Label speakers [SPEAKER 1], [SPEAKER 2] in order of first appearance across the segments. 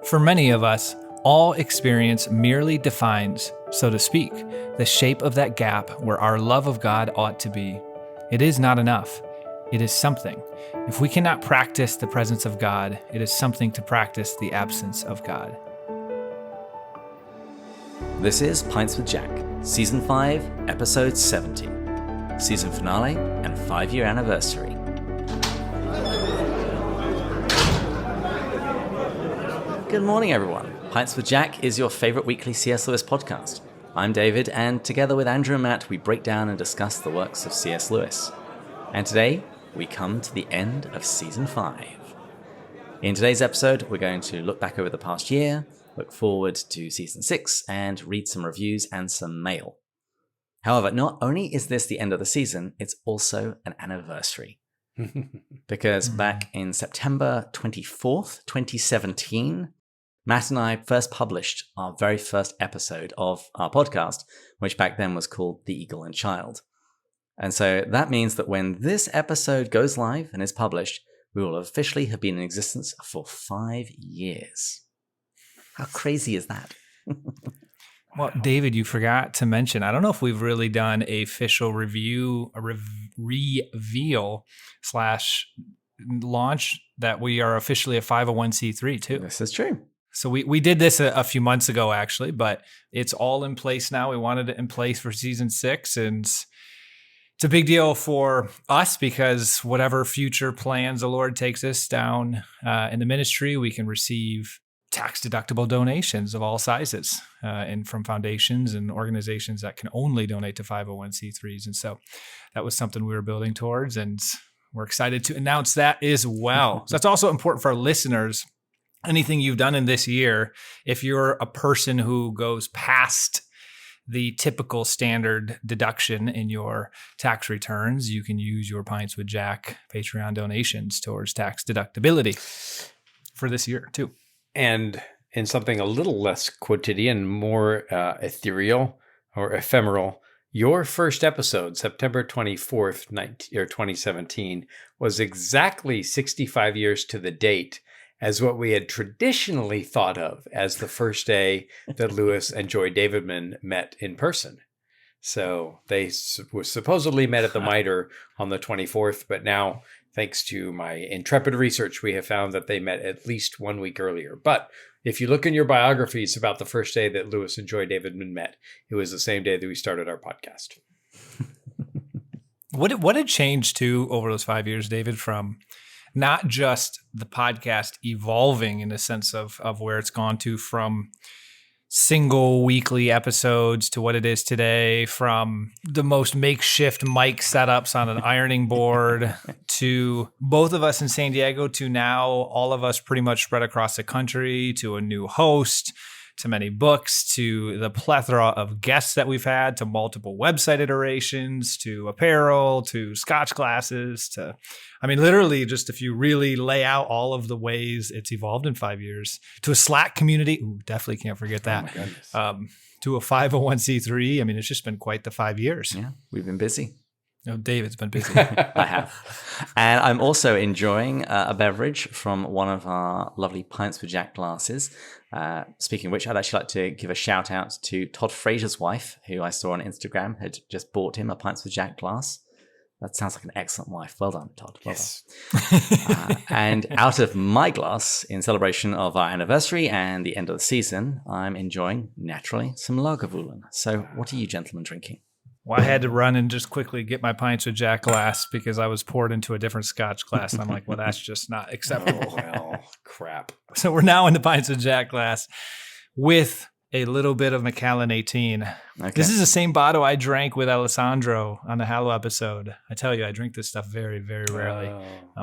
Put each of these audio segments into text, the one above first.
[SPEAKER 1] For many of us, all experience merely defines, so to speak, the shape of that gap where our love of God ought to be. It is not enough. It is something. If we cannot practice the presence of God, it is something to practice the absence of God.
[SPEAKER 2] This is Pints with Jack, Season 5, Episode 70. Season finale and 5-year anniversary. Good morning, everyone. Pints with Jack is your favorite weekly C.S. Lewis podcast. I'm David, and together with Andrew and Matt, we break down and discuss the works of C.S. Lewis. And today, we come to the end of Season 5. In today's episode, we're going to look back over the past year, look forward to Season 6, and read some reviews and some mail. However, not only is this the end of the season, it's also an anniversary. Because back in September 24th, 2017, Matt and I first published our very first episode of our podcast, which back then was called The Eagle and Child. And so that means that when this episode goes live and is published, we will officially have been in existence for 5 years. How crazy is that?
[SPEAKER 1] Well, David, you forgot to mention, I don't know if we've really done a official reveal / launch that we are officially a 501c3 too.
[SPEAKER 2] This is true.
[SPEAKER 1] So we did this a few months ago, actually, but it's all in place now. We wanted it in place for Season 6, and it's a big deal for us because whatever future plans the Lord takes us down in the ministry, we can receive tax-deductible donations of all sizes and from foundations and organizations that can only donate to 501c3s. And so that was something we were building towards, and we're excited to announce that as well. So that's also important for our listeners. Anything you've done in this year, if you're a person who goes past the typical standard deduction in your tax returns, you can use your Pints with Jack Patreon donations towards tax deductibility for this year too.
[SPEAKER 3] And in something a little less quotidian, more ethereal or ephemeral, your first episode, September 24th, 2017, was exactly 65 years to the date as what we had traditionally thought of as the first day that Lewis and Joy Davidman met in person. So they were supposedly met at the Mitre on the 24th, but now, thanks to my intrepid research, we have found that they met at least 1 week earlier. But if you look in your biographies about the first day that Lewis and Joy Davidman met, it was the same day that we started our podcast.
[SPEAKER 1] What had changed too over those 5 years, David, from not just the podcast evolving in the sense of where it's gone to from single weekly episodes to what it is today, from the most makeshift mic setups on an ironing board to both of us in San Diego to now all of us pretty much spread across the country, to a new host, to many books, to the plethora of guests that we've had, to multiple website iterations, to apparel, to Scotch glasses, to, I mean, literally just if you really lay out all of the ways it's evolved in 5 years, to a Slack community. Ooh, definitely can't forget that.
[SPEAKER 3] Oh my goodness.
[SPEAKER 1] To a 501c3. I mean, it's just been quite the 5 years.
[SPEAKER 2] Yeah, we've been busy.
[SPEAKER 1] No, David's been busy.
[SPEAKER 2] I have. And I'm also enjoying a beverage from one of our lovely Pints with Jack glasses. Speaking of which, I'd actually like to give a shout out to Todd Fraser's wife, who I saw on Instagram had just bought him a Pints with Jack glass. That sounds like an excellent wife. Well done, Todd. Well done. And out of my glass, in celebration of our anniversary and the end of the season, I'm enjoying, naturally, some Lagerwulen. So what are you gentlemen drinking?
[SPEAKER 1] Well, I had to run and just quickly get my Pints with Jack glass because I was poured into a different Scotch glass. And I'm like, well, that's just not acceptable.
[SPEAKER 3] Well, crap.
[SPEAKER 1] So we're now in the Pints with Jack glass with a little bit of Macallan 18.
[SPEAKER 2] Okay.
[SPEAKER 1] This is the same bottle I drank with Alessandro on the Hallow episode. I tell you, I drink this stuff very, very rarely.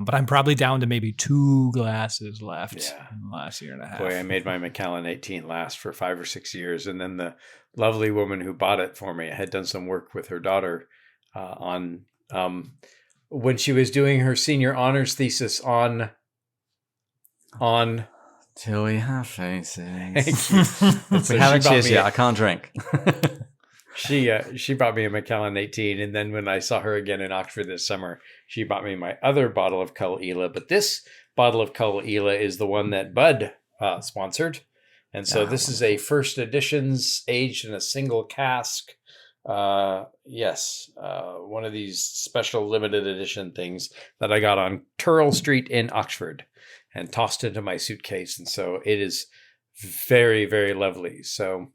[SPEAKER 1] But I'm probably down to maybe 2 glasses left in the last year and a half.
[SPEAKER 3] Boy, I made my Macallan 18 last for 5 or 6 years. And then the lovely woman who bought it for me had done some work with her daughter on when she was doing her senior honors thesis on
[SPEAKER 2] Till we have faces.
[SPEAKER 3] So
[SPEAKER 2] We haven't cheers yet. I can't drink.
[SPEAKER 3] She bought me a Macallan 18, and then when I saw her again in Oxford this summer, she bought me my other bottle of Cull Ela. But this bottle of Cull Ela is the one that Bud sponsored. And so this is a first editions aged in a single cask. Yes, one of these special limited edition things that I got on Turl Street in Oxford and tossed into my suitcase. And so it is very, very lovely. So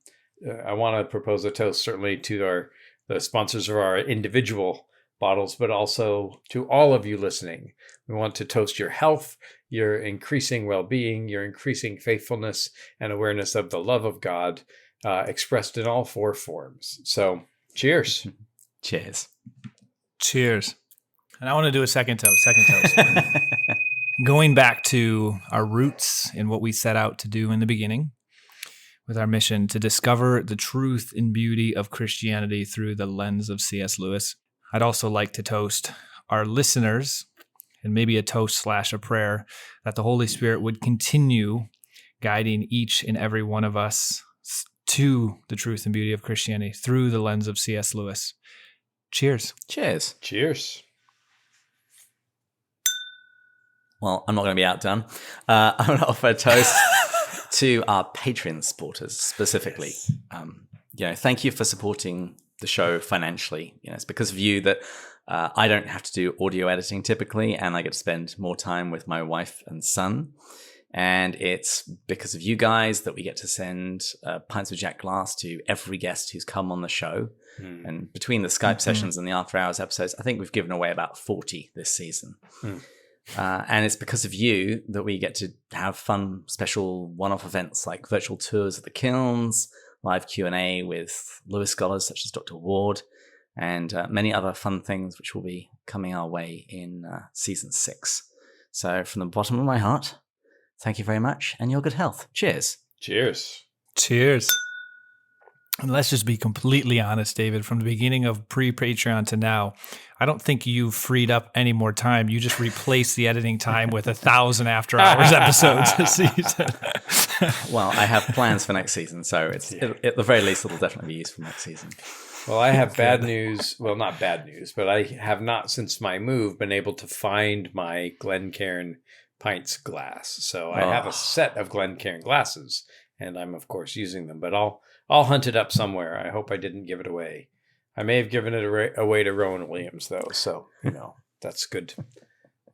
[SPEAKER 3] I want to propose a toast certainly to the sponsors of our individual bottles, but also to all of you listening. We want to toast your health, your increasing well-being, your increasing faithfulness and awareness of the love of God, expressed in all four forms. So cheers.
[SPEAKER 2] Cheers.
[SPEAKER 1] Cheers. And I want to do a second toast. Going back to our roots and what we set out to do in the beginning with our mission to discover the truth and beauty of Christianity through the lens of C.S. Lewis. I'd also like to toast our listeners, and maybe a toast / a prayer, that the Holy Spirit would continue guiding each and every one of us to the truth and beauty of Christianity through the lens of C.S. Lewis. Cheers.
[SPEAKER 2] Cheers.
[SPEAKER 3] Cheers.
[SPEAKER 2] Well, I'm not going to be outdone. I'm going to offer a toast to our Patreon supporters specifically. Yes. Thank you for supporting the show financially. It's because of you that I don't have to do audio editing typically, and I get to spend more time with my wife and son. And it's because of you guys that we get to send Pints with Jack glass to every guest who's come on the show. And between the Skype sessions and the After Hours episodes, I think we've given away about 40 this season. And it's because of you that we get to have fun, special one-off events like virtual tours of the kilns, live Q&A with Lewis scholars such as Dr. Ward, and many other fun things which will be coming our way in season 6. So from the bottom of my heart, thank you very much, and your good health. Cheers.
[SPEAKER 3] Cheers.
[SPEAKER 1] Cheers. And let's just be completely honest, David. From the beginning of pre-Patreon to now, I don't think you've freed up any more time. You just replaced the editing time with 1,000 After Hours episodes this season.
[SPEAKER 2] Well, I have plans for next season, so at the very least, it'll definitely be useful next season.
[SPEAKER 3] Well, I have bad news. Well, not bad news, but I have not, since my move, been able to find my Glencairn Pints glass. So I have a set of Glencairn glasses, and I'm, of course, using them. But I'll hunt it up somewhere. I hope I didn't give it away. I may have given it away to Rowan Williams, though. So, that's good.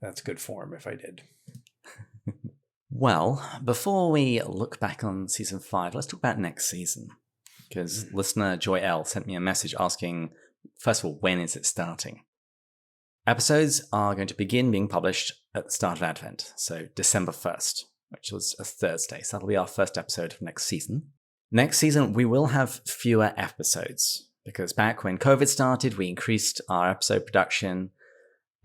[SPEAKER 3] That's good form if I did.
[SPEAKER 2] Well, before we look back on season 5, let's talk about next season. Because listener Joy L sent me a message asking, first of all, when is it starting? Episodes are going to begin being published at the start of Advent, so December 1st, which was a Thursday. So that'll be our first episode of next season. Next season, we will have fewer episodes, because back when COVID started, we increased our episode production,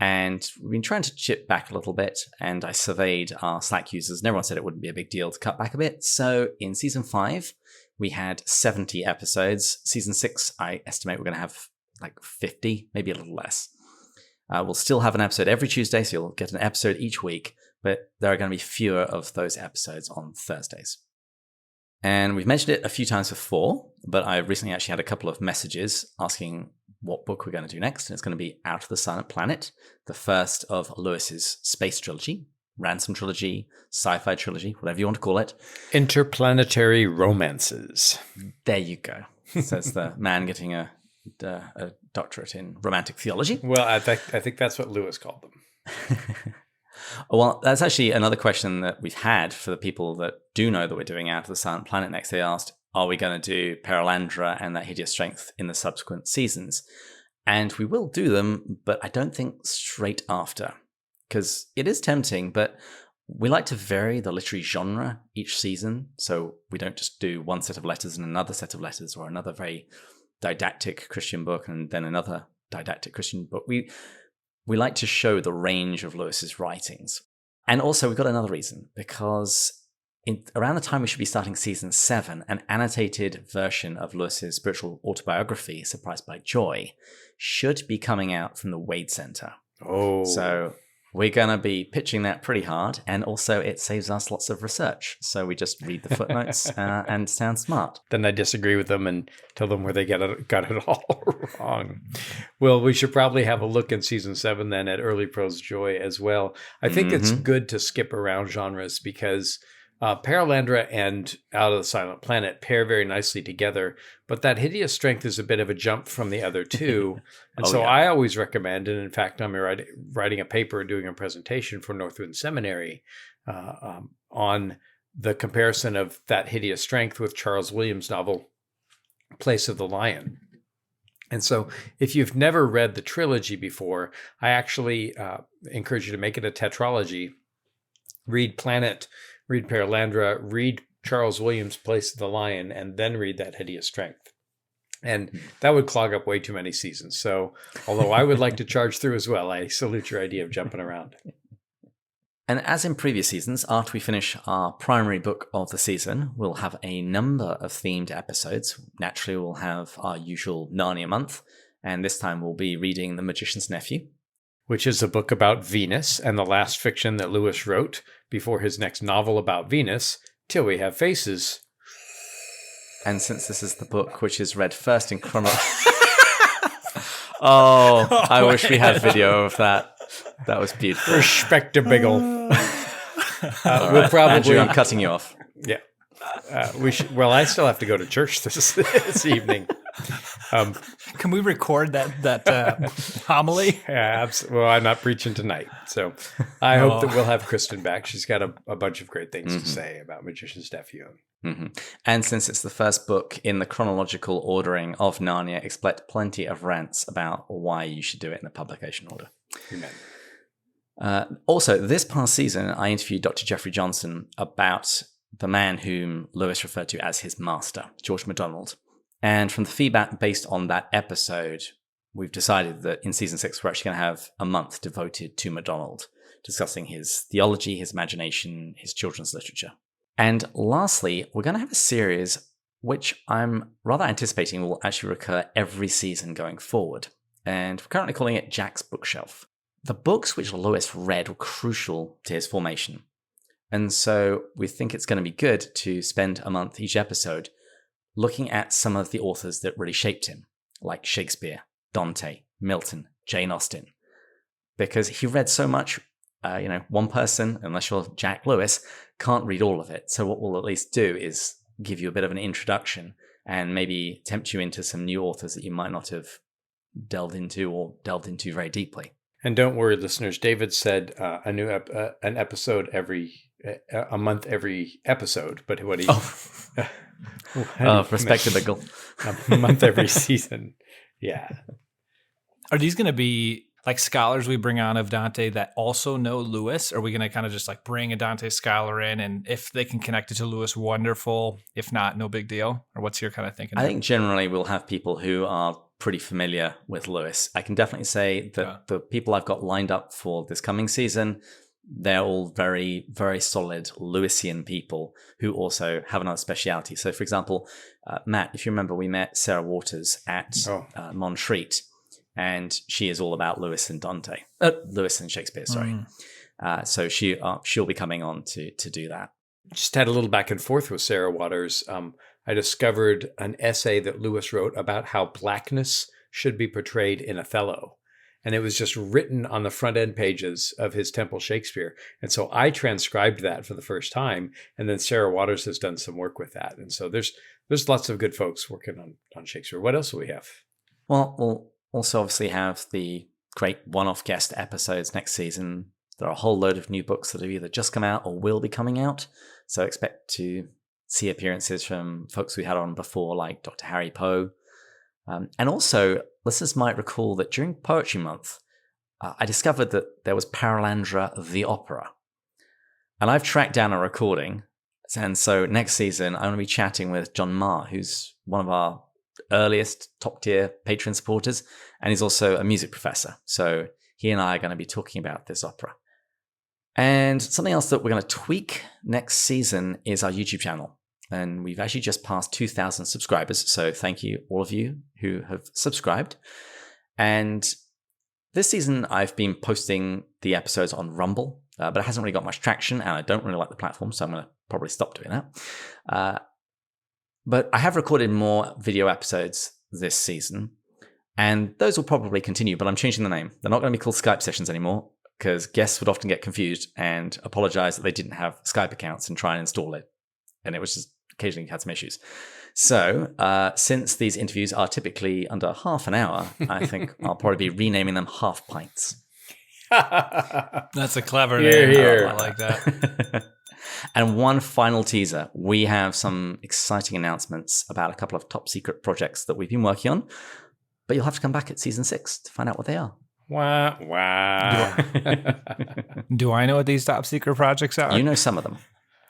[SPEAKER 2] and we've been trying to chip back a little bit, and I surveyed our Slack users, and everyone said it wouldn't be a big deal to cut back a bit. So in season 5, we had 70 episodes. Season 6, I estimate we're going to have like 50, maybe a little less. We'll still have an episode every Tuesday, so you'll get an episode each week, but there are going to be fewer of those episodes on Thursdays. And we've mentioned it a few times before, but I recently actually had a couple of messages asking what book we're going to do next, and it's going to be Out of the Silent Planet, the first of Lewis's space trilogy, Ransom trilogy, sci-fi trilogy, whatever you want to call it.
[SPEAKER 3] Interplanetary romances.
[SPEAKER 2] There you go, says the man getting a doctorate in romantic theology.
[SPEAKER 3] Well, I think that's what Lewis called them.
[SPEAKER 2] Well, that's actually another question that we've had for the people that do know that we're doing Out of the Silent Planet next. They asked, are we going to do Perelandra and That Hideous Strength in the subsequent seasons? And we will do them, but I don't think straight after, because it is tempting, but we like to vary the literary genre each season. So we don't just do one set of letters and another set of letters, or another very didactic Christian book and then another didactic Christian book. We like to show the range of Lewis's writings. And also we've got another reason, because around the time we should be starting season 7, an annotated version of Lewis's spiritual autobiography, Surprised by Joy, should be coming out from the Wade Center.
[SPEAKER 3] Oh.
[SPEAKER 2] So we're going to be pitching that pretty hard. And also it saves us lots of research. So we just read the footnotes and sound smart.
[SPEAKER 3] Then I disagree with them and tell them where they got it all wrong. Well, we should probably have a look in season 7 then at Early Prose Joy as well. I think it's good to skip around genres, because Paralandra and Out of the Silent Planet pair very nicely together, but that hideous strength is a bit of a jump from the other two. And I always recommend, and in fact, I'm writing a paper, doing a presentation for Northwood Seminary on the comparison of that hideous strength with Charles Williams' novel, Place of the Lion. And so if you've never read the trilogy before, I actually encourage you to make it a tetralogy. Read Planet, read Paralandra, read Charles Williams' Place of the Lion, and then read that hideous strength. And that would clog up way too many seasons. So although I would like to charge through as well, I salute your idea of jumping around.
[SPEAKER 2] And as in previous seasons, after we finish our primary book of the season, we'll have a number of themed episodes. Naturally, we'll have our usual Narnia month, and this time we'll be reading The Magician's Nephew,
[SPEAKER 3] which is a book about Venus and the last fiction that Lewis wrote before his next novel about Venus, Till We Have Faces.
[SPEAKER 2] And since this is the book which is read first in chronology... I wish we had video of that. That was beautiful.
[SPEAKER 3] Respectable. We'll probably...
[SPEAKER 2] Andrew, I'm cutting you off.
[SPEAKER 3] Yeah. Well, I still have to go to church this evening.
[SPEAKER 1] Can we record that homily?
[SPEAKER 3] Yeah, absolutely. Well, I'm not preaching tonight, so I hope that we'll have Kristen back. She's got a bunch of great things to say about Magician's Nephew.
[SPEAKER 2] Mm-hmm. And since it's the first book in the chronological ordering of Narnia, expect plenty of rants about why you should do it in the publication order.
[SPEAKER 3] Amen.
[SPEAKER 2] Also, this past season, I interviewed Dr. Jeffrey Johnson about the man whom Lewis referred to as his master, George MacDonald. And from the feedback based on that episode, we've decided that in season 6, we're actually going to have a month devoted to MacDonald, discussing his theology, his imagination, his children's literature. And lastly, we're going to have a series which I'm rather anticipating will actually recur every season going forward. And we're currently calling it Jack's Bookshelf. The books which Lewis read were crucial to his formation. And so we think it's going to be good to spend a month each episode looking at some of the authors that really shaped him, like Shakespeare, Dante, Milton, Jane Austen. Because he read so much, one person, unless you're Jack Lewis, can't read all of it. So what we'll at least do is give you a bit of an introduction and maybe tempt you into some new authors that you might not have delved into very deeply.
[SPEAKER 3] And don't worry, listeners. David said an episode a month every episode, but what he
[SPEAKER 2] respectable.
[SPEAKER 3] A month every season. Yeah.
[SPEAKER 1] Are these going to be like scholars we bring on of Dante that also know Lewis? Or are we going to kind of just like bring a Dante scholar in, and if they can connect it to Lewis, wonderful. If not, no big deal? Or what's your kind of thinking?
[SPEAKER 2] I think generally we'll have people who are pretty familiar with Lewis. I can definitely say that the people I've got lined up for this coming season, they're all very, very solid Lewisian people who also have another speciality. So, for example, Matt, if you remember, we met Sarah Waters at Montreat, and she is all about Lewis and Shakespeare. Sorry. So she'll be coming on to do that.
[SPEAKER 3] Just had a little back and forth with Sarah Waters. I discovered an essay that Lewis wrote about how blackness should be portrayed in Othello. And it was just written on the front end pages of his Temple Shakespeare. And so I transcribed that for the first time. And then Sarah Waters has done some work with that. And so there's lots of good folks working on Shakespeare. What else do we have?
[SPEAKER 2] Well, we'll also obviously have the great one-off guest episodes next season. There are a whole load of new books that have either just come out or will be coming out. So expect to see appearances from folks we had on before, like Dr. Harry Poe. And also, listeners might recall that during Poetry Month, I discovered that there was Paralandra the Opera. And I've tracked down a recording. And so next season, I'm going to be chatting with John Marr, who's one of our earliest top-tier Patreon supporters. And he's also a music professor. So he and I are going to be talking about this opera. And something else that we're going to tweak next season is our YouTube channel. And we've actually just passed 2,000 subscribers. So thank you, all of you who have subscribed. And this season, I've been posting the episodes on Rumble, but it hasn't really got much traction. And I don't really like the platform, so I'm going to probably stop doing that. But I have recorded more video episodes this season. And those will probably continue, but I'm changing the name. They're not going to be called Skype sessions anymore. because guests would often get confused and apologize that they didn't have Skype accounts and try and install it. And it was just occasionally had some issues. So since these interviews are typically under half an hour, I think I'll probably be renaming them Half Pints.
[SPEAKER 1] That's a clever
[SPEAKER 3] Hear,
[SPEAKER 1] name.
[SPEAKER 3] hear.
[SPEAKER 1] I like that.
[SPEAKER 2] And one final teaser. We have some exciting announcements about a couple of top secret projects that we've been working on, but you'll have to come back at season 6 to find out what they are.
[SPEAKER 3] Wow. Wow.
[SPEAKER 1] Do I know what these top secret projects are?
[SPEAKER 2] You know some of them.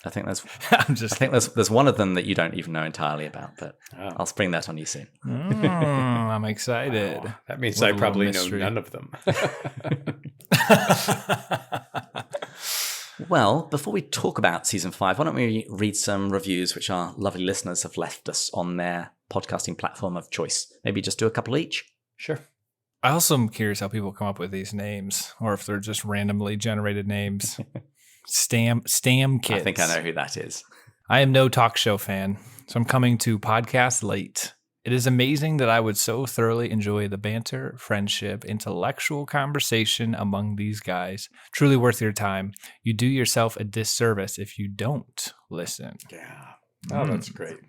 [SPEAKER 2] I think there's there's one of them that you don't even know entirely about, but I'll spring that on you soon.
[SPEAKER 1] I'm excited.
[SPEAKER 3] Wow. That means
[SPEAKER 1] What
[SPEAKER 3] I
[SPEAKER 1] a
[SPEAKER 3] probably
[SPEAKER 1] little
[SPEAKER 3] know
[SPEAKER 1] mystery.
[SPEAKER 3] none of them.
[SPEAKER 2] Well, before we talk about season 5, why don't we read some reviews which our lovely listeners have left us on their podcasting platform of choice? Maybe just do a couple each.
[SPEAKER 3] Sure.
[SPEAKER 1] I also am curious how people come up with these names, or if they're just randomly generated names. Stam kids.
[SPEAKER 2] I think I know who that is.
[SPEAKER 1] I am no talk show fan, so I'm coming to podcast late. It is amazing that I would so thoroughly enjoy the banter, friendship, intellectual conversation among these guys. Truly worth your time. You do yourself a disservice if you don't listen.
[SPEAKER 3] Yeah. Oh, that's great.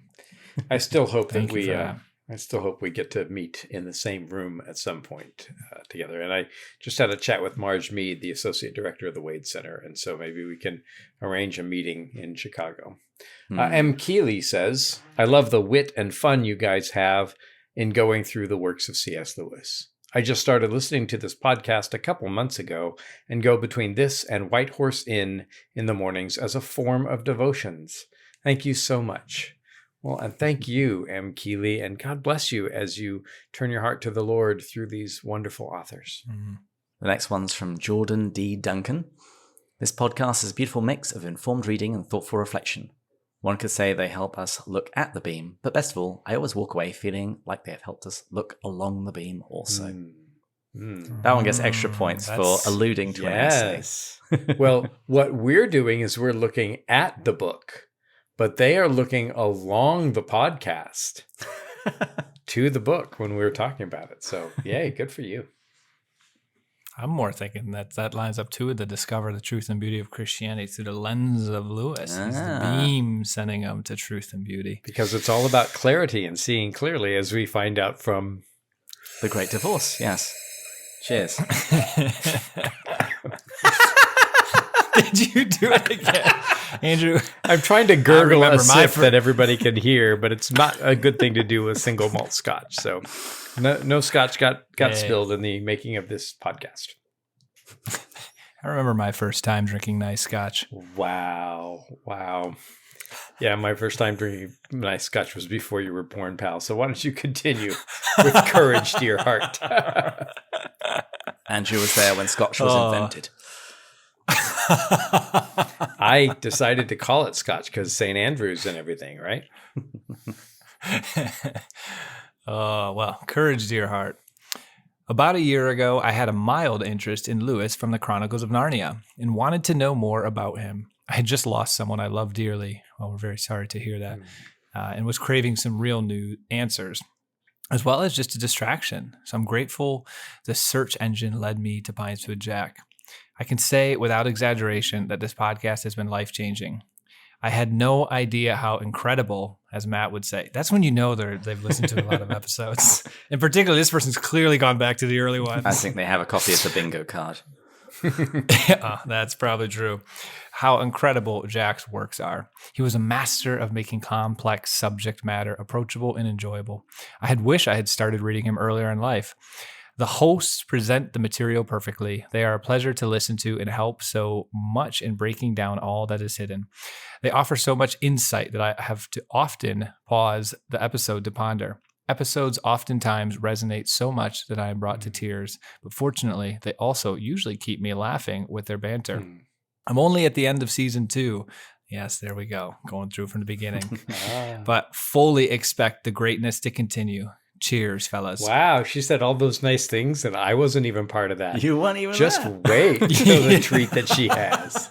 [SPEAKER 3] I still hope that
[SPEAKER 1] Thank you
[SPEAKER 3] we
[SPEAKER 1] for that.
[SPEAKER 3] I still hope we get to meet in the same room at some point together. And I just had a chat with Marge Mead, the associate director of the Wade Center. And so maybe we can arrange a meeting in Chicago. M. Keeley says, I love the wit and fun you guys have in going through the works of C.S. Lewis. I just started listening to this podcast a couple months ago and go between this and White Horse Inn in the mornings as a form of devotions. Thank you so much. Well, and thank you, M. Keeley, and God bless you as you turn your heart to the Lord through these wonderful authors.
[SPEAKER 2] The next one's from Jordan D. Duncan. This podcast is a beautiful mix of informed reading and thoughtful reflection. One could say they help us look at the beam, but best of all, I always walk away feeling like they have helped us look along the beam also. That one gets extra points for alluding to an essay.
[SPEAKER 3] Yes. Well, what we're doing is we're looking at the book, but they are looking along the podcast to the book when we were talking about it. So, yay, good for you.
[SPEAKER 1] I'm more thinking that lines up to the discover the truth and beauty of Christianity through the lens of Lewis. It's the beam sending them to truth and beauty.
[SPEAKER 3] Because it's all about clarity and seeing clearly, as we find out from
[SPEAKER 2] The Great Divorce, yes. Cheers.
[SPEAKER 1] Did you do it again? Andrew,
[SPEAKER 3] I'm trying to gurgle a
[SPEAKER 1] remember my
[SPEAKER 3] sip that everybody can hear, but it's not a good thing to do with single malt scotch. So no scotch got spilled in the making of this podcast.
[SPEAKER 1] I remember my first time drinking nice scotch.
[SPEAKER 3] Wow. Yeah, my first time drinking nice scotch was before you were born, pal. So why don't you continue with courage to your heart?
[SPEAKER 2] Andrew was there when scotch was invented.
[SPEAKER 3] I decided to call it scotch because St. Andrews and everything, right?
[SPEAKER 1] Well, courage to your heart. About a year ago, I had a mild interest in Lewis from the Chronicles of Narnia and wanted to know more about him. I had just lost someone I love dearly. Well, we're very sorry to hear that. And was craving some real new answers, as well as just a distraction. So I'm grateful the search engine led me to Pints with Jack. I can say without exaggeration that this podcast has been life-changing. I had no idea how incredible, as Matt would say. That's when you know they've listened to a lot of episodes. In particular, this person's clearly gone back to the early ones.
[SPEAKER 2] I think they have a copy of the bingo card.
[SPEAKER 1] That's probably true. How incredible Jack's works are. He was a master of making complex subject matter approachable and enjoyable. I had wished I had started reading him earlier in life. The hosts present the material perfectly. They are a pleasure to listen to and help so much in breaking down all that is hidden. They offer so much insight that I have to often pause the episode to ponder. Episodes oftentimes resonate so much that I am brought to tears, but fortunately, they also usually keep me laughing with their banter. I'm only at the end of season 2. Yes, there we go, going through from the beginning. But fully expect the greatness to continue. Cheers, fellas.
[SPEAKER 3] Wow, she said all those nice things, and I wasn't even part of that.
[SPEAKER 2] You weren't even
[SPEAKER 3] Just
[SPEAKER 2] there.
[SPEAKER 3] wait till the treat that she has.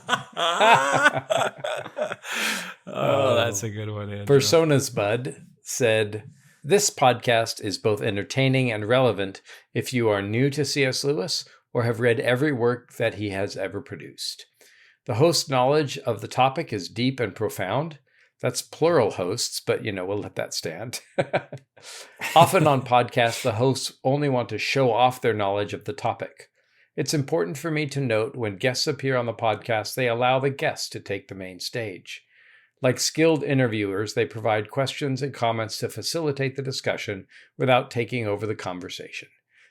[SPEAKER 1] Oh, that's a good one, Andrew.
[SPEAKER 3] Personas Bud said, this podcast is both entertaining and relevant if you are new to C.S. Lewis or have read every work that he has ever produced. The host's knowledge of the topic is deep and profound. That's plural hosts, but we'll let that stand. Often on podcasts, the hosts only want to show off their knowledge of the topic. It's important for me to note when guests appear on the podcast, they allow the guest to take the main stage. Like skilled interviewers, they provide questions and comments to facilitate the discussion without taking over the conversation.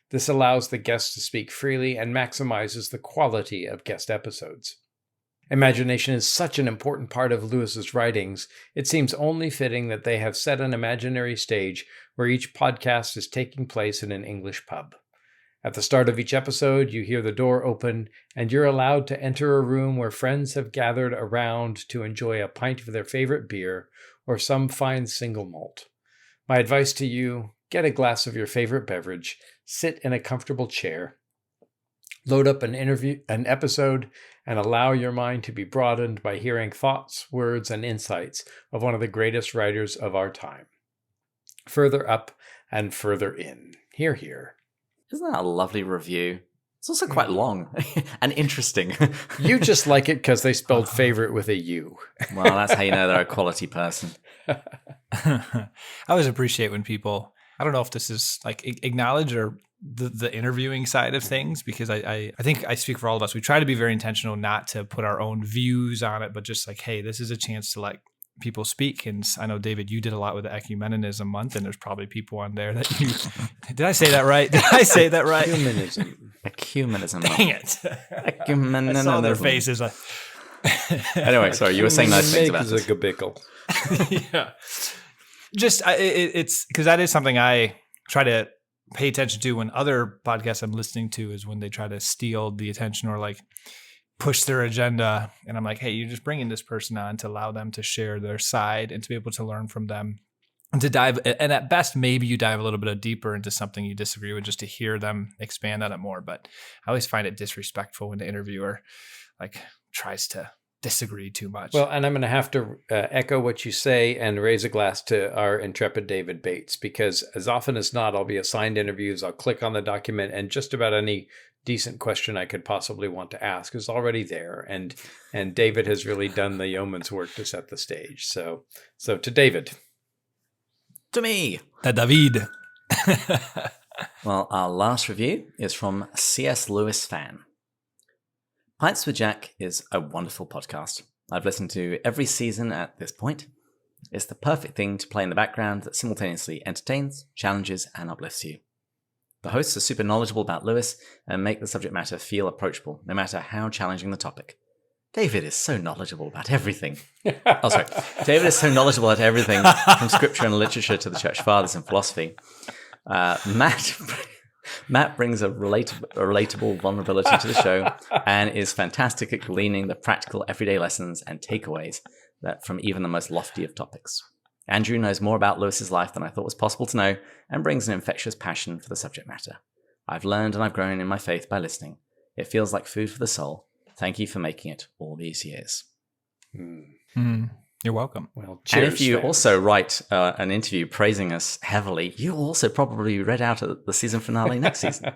[SPEAKER 3] This allows the guests to speak freely and maximizes the quality of guest episodes. Imagination is such an important part of Lewis's writings, it seems only fitting that they have set an imaginary stage where each podcast is taking place in an English pub. At the start of each episode, you hear the door open, and you're allowed to enter a room where friends have gathered around to enjoy a pint of their favorite beer or some fine single malt. My advice to you, get a glass of your favorite beverage, sit in a comfortable chair, load up an episode, and allow your mind to be broadened by hearing thoughts, words, and insights of one of the greatest writers of our time. Further up and further in. Hear, hear.
[SPEAKER 2] Isn't that a lovely review? It's also quite long and interesting.
[SPEAKER 3] You just like it because they spelled favorite with a U.
[SPEAKER 2] Well, that's how you know they're a quality person.
[SPEAKER 1] I always appreciate when people, I don't know if this is like acknowledge or the interviewing side of things, because I think I speak for all of us. We try to be very intentional not to put our own views on it, but just like, hey, this is a chance to like people speak. And I know, David, you did a lot with the Ecumenism month, and there's probably people on there that you did I say that right? Did I say that right?
[SPEAKER 2] Ecumenism.
[SPEAKER 1] Dang it.
[SPEAKER 2] Ecumenism.
[SPEAKER 1] I saw their faces.
[SPEAKER 2] Anyway, sorry, you were saying nice things about
[SPEAKER 3] it.
[SPEAKER 1] Yeah. Just it's because that is something I try to pay attention to when other podcasts I'm listening to, is when they try to steal the attention or like push their agenda. And I'm like, hey, you're just bringing this person on to allow them to share their side and to be able to learn from them and to dive. And at best, maybe you dive a little bit deeper into something you disagree with just to hear them expand on it more. But I always find it disrespectful when the interviewer like tries to disagree too much.
[SPEAKER 3] Well, and I'm going to have to echo what you say and raise a glass to our intrepid David Bates, because as often as not, I'll be assigned interviews. I'll click on the document, and just about any decent question I could possibly want to ask is already there. And David has really done the yeoman's work to set the stage. So to David.
[SPEAKER 2] To me.
[SPEAKER 1] To David.
[SPEAKER 2] Well, our last review is from C.S. Lewis fan. Pints with Jack is a wonderful podcast. I've listened to every season at this point. It's the perfect thing to play in the background that simultaneously entertains, challenges, and uplifts you. The hosts are super knowledgeable about Lewis and make the subject matter feel approachable, no matter how challenging the topic. David is so knowledgeable about everything. David is so knowledgeable about everything, from scripture and literature to the church fathers and philosophy. Matt brings a relatable vulnerability to the show and is fantastic at gleaning the practical everyday lessons and takeaways from even the most lofty of topics. Andrew knows more about Lewis's life than I thought was possible to know and brings an infectious passion for the subject matter. I've learned and I've grown in my faith by listening. It feels like food for the soul. Thank you for making it all these years.
[SPEAKER 1] You're welcome.
[SPEAKER 3] Well, cheers,
[SPEAKER 2] and if you
[SPEAKER 3] fans.
[SPEAKER 2] also write an interview praising us heavily, you'll also probably read out at the season finale next season.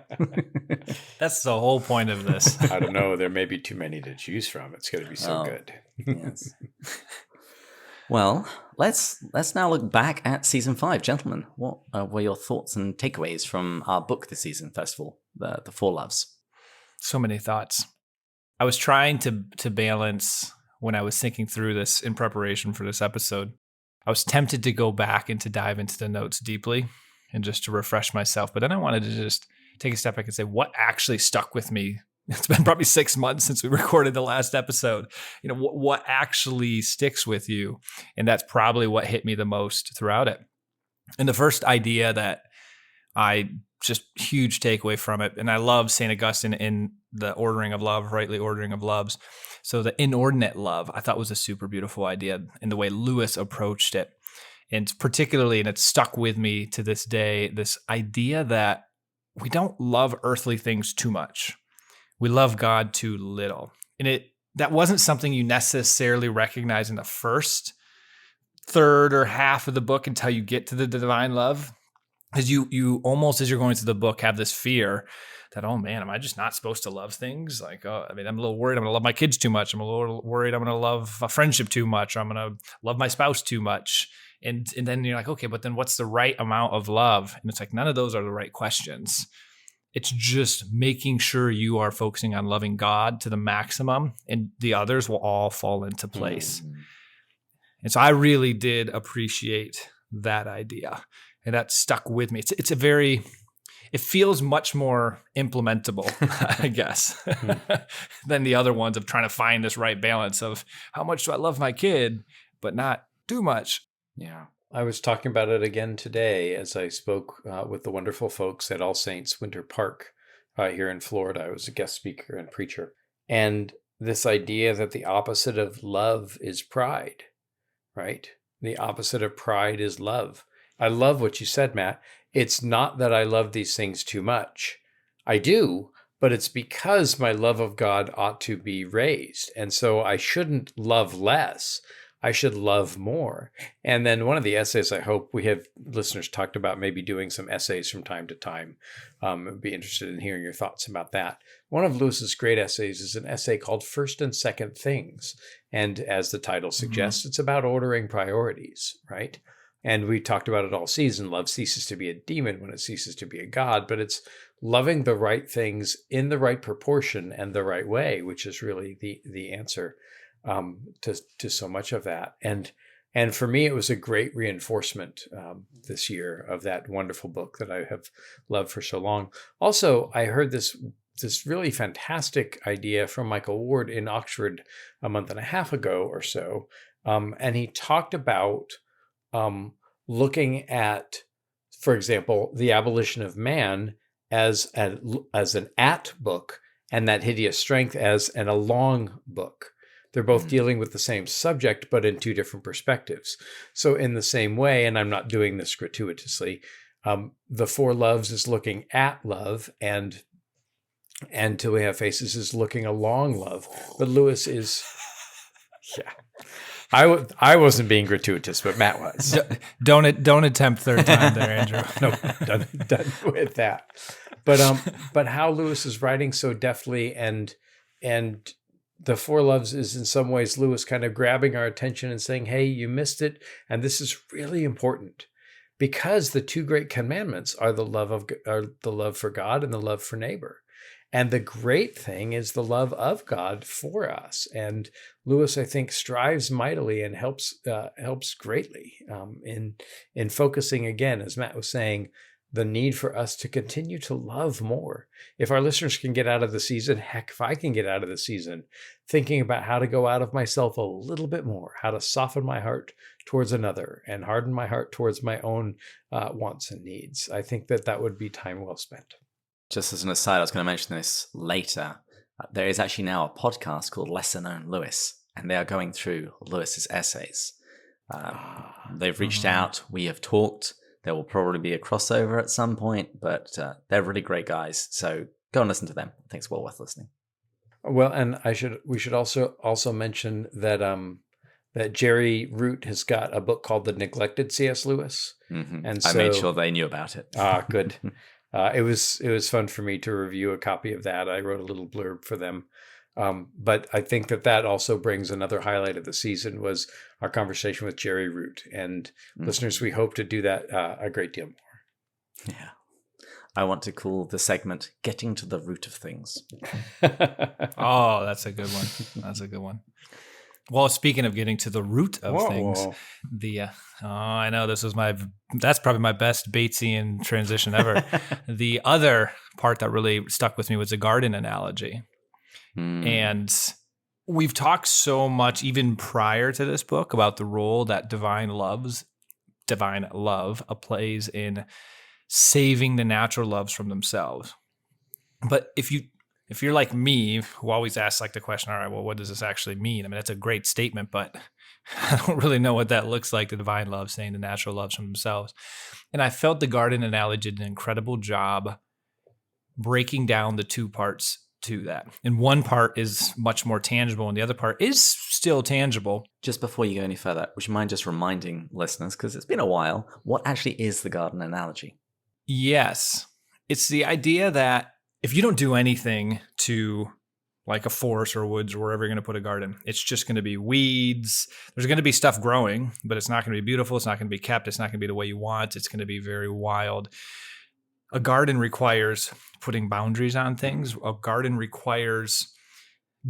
[SPEAKER 1] That's the whole point of this.
[SPEAKER 3] I don't know. There may be too many to choose from. It's going to be so good.
[SPEAKER 2] Yes. Well, let's now look back at season 5. Gentlemen, what were your thoughts and takeaways from our book this season, first of all, the Four Loves?
[SPEAKER 1] So many thoughts. I was trying to balance when I was thinking through this in preparation for this episode. I was tempted to go back and to dive into the notes deeply and just to refresh myself. But then I wanted to just take a step back and say, what actually stuck with me? It's been probably 6 months since we recorded the last episode. You know, what actually sticks with you? And that's probably what hit me the most throughout it. And the first idea that I just huge takeaway from it, and I love St. Augustine in the ordering of love, rightly ordering of loves. So the inordinate love, I thought was a super beautiful idea in the way Lewis approached it. And particularly, and it's stuck with me to this day, this idea that we don't love earthly things too much. We love God too little. And that wasn't something you necessarily recognize in the first third or half of the book until you get to the divine love. Because you almost, as you're going through the book, have this fear that, oh man, am I just not supposed to love things? Like, oh, I mean, I'm a little worried I'm going to love my kids too much. I'm a little worried I'm going to love a friendship too much. Or I'm going to love my spouse too much. And then you're like, okay, but then what's the right amount of love? And it's like, none of those are the right questions. It's just making sure you are focusing on loving God to the maximum, and the others will all fall into place. And so I really did appreciate that idea, and that stuck with me. It's a very, it feels much more implementable, I guess, than the other ones of trying to find this right balance of how much do I love my kid, but not too much.
[SPEAKER 3] Yeah. I was talking about it again today as I spoke with the wonderful folks at All Saints Winter Park here in Florida. I was a guest speaker and preacher. And this idea that the opposite of love is pride, right? The opposite of pride is love. I love what you said, Matt. It's not that I love these things too much. I do, but it's because my love of God ought to be raised. And so I shouldn't love less. I should love more. And then one of the essays, I hope we have listeners talked about maybe doing some essays from time to time. I'd be interested in hearing your thoughts about that. One of Lewis's great essays is an essay called First and Second Things. And as the title suggests, it's about ordering priorities, right? And we talked about it all season. Love ceases to be a demon when it ceases to be a god, but it's loving the right things in the right proportion and the right way, which is really the answer to so much of that. And for me, it was a great reinforcement this year of that wonderful book that I have loved for so long. Also, I heard this really fantastic idea from Michael Ward in Oxford a month and a half ago or so. And he talked about looking at, for example, the abolition of man as an at book and that hideous strength as an along book. They're both dealing with the same subject, but in two different perspectives. So in the same way, and I'm not doing this gratuitously, the Four Loves is looking at love, and Till We Have Faces is looking along love. But Lewis is, yeah. I wasn't being gratuitous, but Matt was.
[SPEAKER 1] Don't attempt third time there, Andrew.
[SPEAKER 3] No, done with that. But how Lewis is writing so deftly, and the Four Loves is in some ways Lewis kind of grabbing our attention and saying, hey, you missed it. And this is really important because the two great commandments are the love for God and the love for neighbor. And the great thing is the love of God for us. And Lewis, I think, strives mightily and helps greatly in focusing, again, as Matt was saying, the need for us to continue to love more. If our listeners can get out of the season, heck, if I can get out of the season, thinking about how to go out of myself a little bit more, how to soften my heart towards another and harden my heart towards my own wants and needs, I think that would be time well spent.
[SPEAKER 2] Just as an aside, I was going to mention this later. There is actually now a podcast called Lesser Known Lewis, and they are going through Lewis's essays. They've reached out. We have talked. There will probably be a crossover at some point, but they're really great guys. So go and listen to them. I think it's well worth listening.
[SPEAKER 3] Well, and we should also mention that that Jerry Root has got a book called The Neglected C.S. Lewis, and so,
[SPEAKER 2] I made sure they knew about it.
[SPEAKER 3] Good. It was fun for me to review a copy of that. I wrote a little blurb for them. But I think that also brings another highlight of the season was our conversation with Jerry Root. And listeners, we hope to do that a great deal more.
[SPEAKER 2] Yeah. I want to call the segment Getting to the Root of Things.
[SPEAKER 1] Oh, that's a good one. That's a good one. Well, speaking of getting to the root of things, I know that's probably my best Batesian transition ever. The other part that really stuck with me was the garden analogy. And we've talked so much, even prior to this book, about the role that divine love plays in saving the natural loves from themselves. But if you're like me, who always asks like the question, all right, well, what does this actually mean? I mean, that's a great statement, but I don't really know what that looks like, the divine love saying the natural loves from themselves. And I felt the garden analogy did an incredible job breaking down the two parts to that. And one part is much more tangible and the other part is still tangible.
[SPEAKER 2] Just before you go any further, would you mind just reminding listeners, because it's been a while, what actually is the garden analogy?
[SPEAKER 1] Yes. It's the idea that if you don't do anything to like a forest or woods or wherever you're going to put a garden, it's just going to be weeds. There's going to be stuff growing, but it's not going to be beautiful. It's not going to be kept. It's not going to be the way you want. It's going to be very wild. A garden requires putting boundaries on things. A garden requires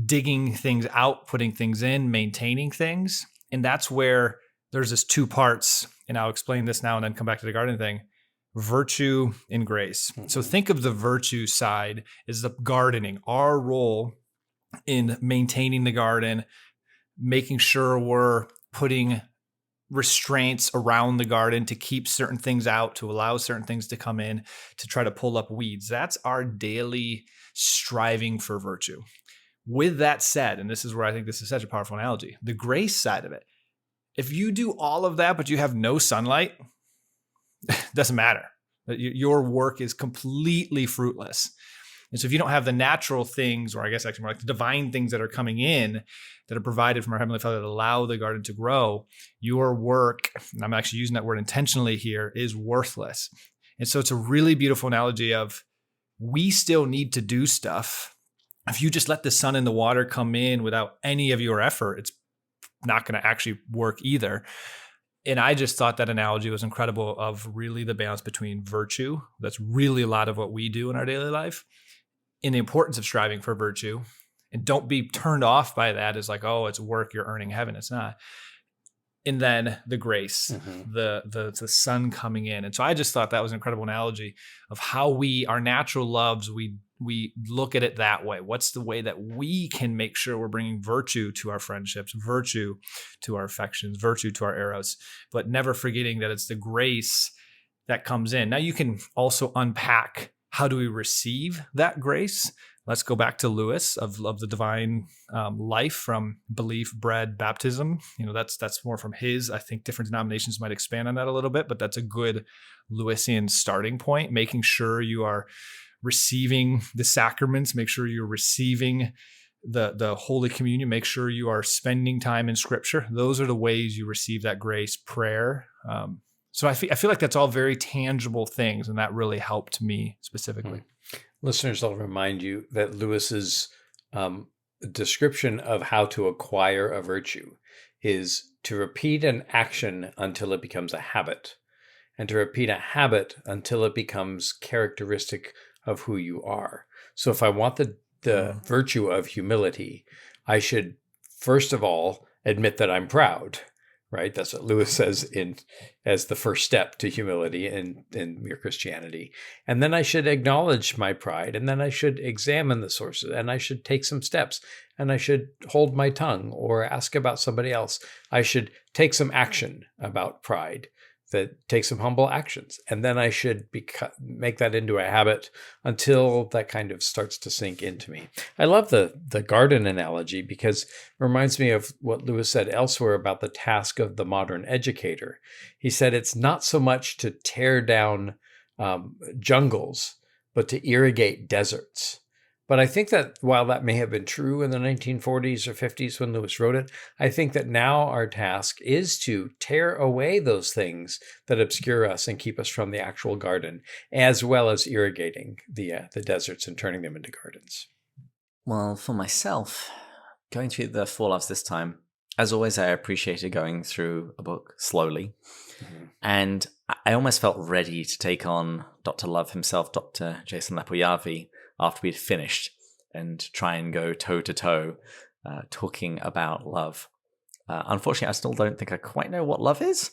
[SPEAKER 1] digging things out, putting things in, maintaining things. And that's where there's this two parts. And I'll explain this now and then come back to the garden thing. Virtue and grace. So think of the virtue side as the gardening, our role in maintaining the garden, making sure we're putting restraints around the garden to keep certain things out, to allow certain things to come in, to try to pull up weeds. That's our daily striving for virtue. With that said, and this is where I think this is such a powerful analogy, the grace side of it, if you do all of that, but you have no sunlight, it doesn't matter. Your work is completely fruitless. And so if you don't have the natural things, or I guess actually more like the divine things that are coming in, that are provided from our Heavenly Father that allow the garden to grow, your work, and I'm actually using that word intentionally here, is worthless. And so it's a really beautiful analogy of we still need to do stuff. If you just let the sun and the water come in without any of your effort, it's not going to actually work either. And I just thought that analogy was incredible of really the balance between virtue. That's really a lot of what we do in our daily life, and the importance of striving for virtue. And don't be turned off by that as like, oh, it's work, you're earning heaven. It's not. And then the grace, the sun coming in. And so I just thought that was an incredible analogy of how our natural loves, we look at it that way. What's the way that we can make sure we're bringing virtue to our friendships, virtue to our affections, virtue to our eros, but never forgetting that it's the grace that comes in. Now you can also unpack, how do we receive that grace? Let's go back to Lewis of the divine life from belief, bread, baptism. That's more from his. I think different denominations might expand on that a little bit, but that's a good Lewisian starting point, making sure you are receiving the sacraments, make sure you're receiving the Holy Communion, make sure you are spending time in Scripture. Those are the ways you receive that grace. Prayer. So I feel like that's all very tangible things, and that really helped me specifically.
[SPEAKER 3] Listeners, I'll remind you that Lewis's description of how to acquire a virtue is to repeat an action until it becomes a habit, and to repeat a habit until it becomes characteristic of who you are. So if I want the virtue of humility, I should first of all admit that I'm proud. Right? That's what Lewis says as the first step to humility in mere Christianity. And then I should acknowledge my pride, and then I should examine the sources, and I should take some steps, and I should hold my tongue or ask about somebody else. I should take some action about pride, that take some humble actions. And then I should make that into a habit until that kind of starts to sink into me. I love the garden analogy because it reminds me of what Lewis said elsewhere about the task of the modern educator. He said it's not so much to tear down jungles, but to irrigate deserts. But I think that while that may have been true in the 1940s or 50s when Lewis wrote it, I think that now our task is to tear away those things that obscure us and keep us from the actual garden, as well as irrigating the deserts and turning them into gardens.
[SPEAKER 2] Well, for myself, going through the Four Loves this time, as always, I appreciated going through a book slowly. And I almost felt ready to take on Dr. Love himself, Dr. Jason Lapoyavi, after we'd finished and try and go toe-to-toe talking about love. Unfortunately, I still don't think I quite know what love is.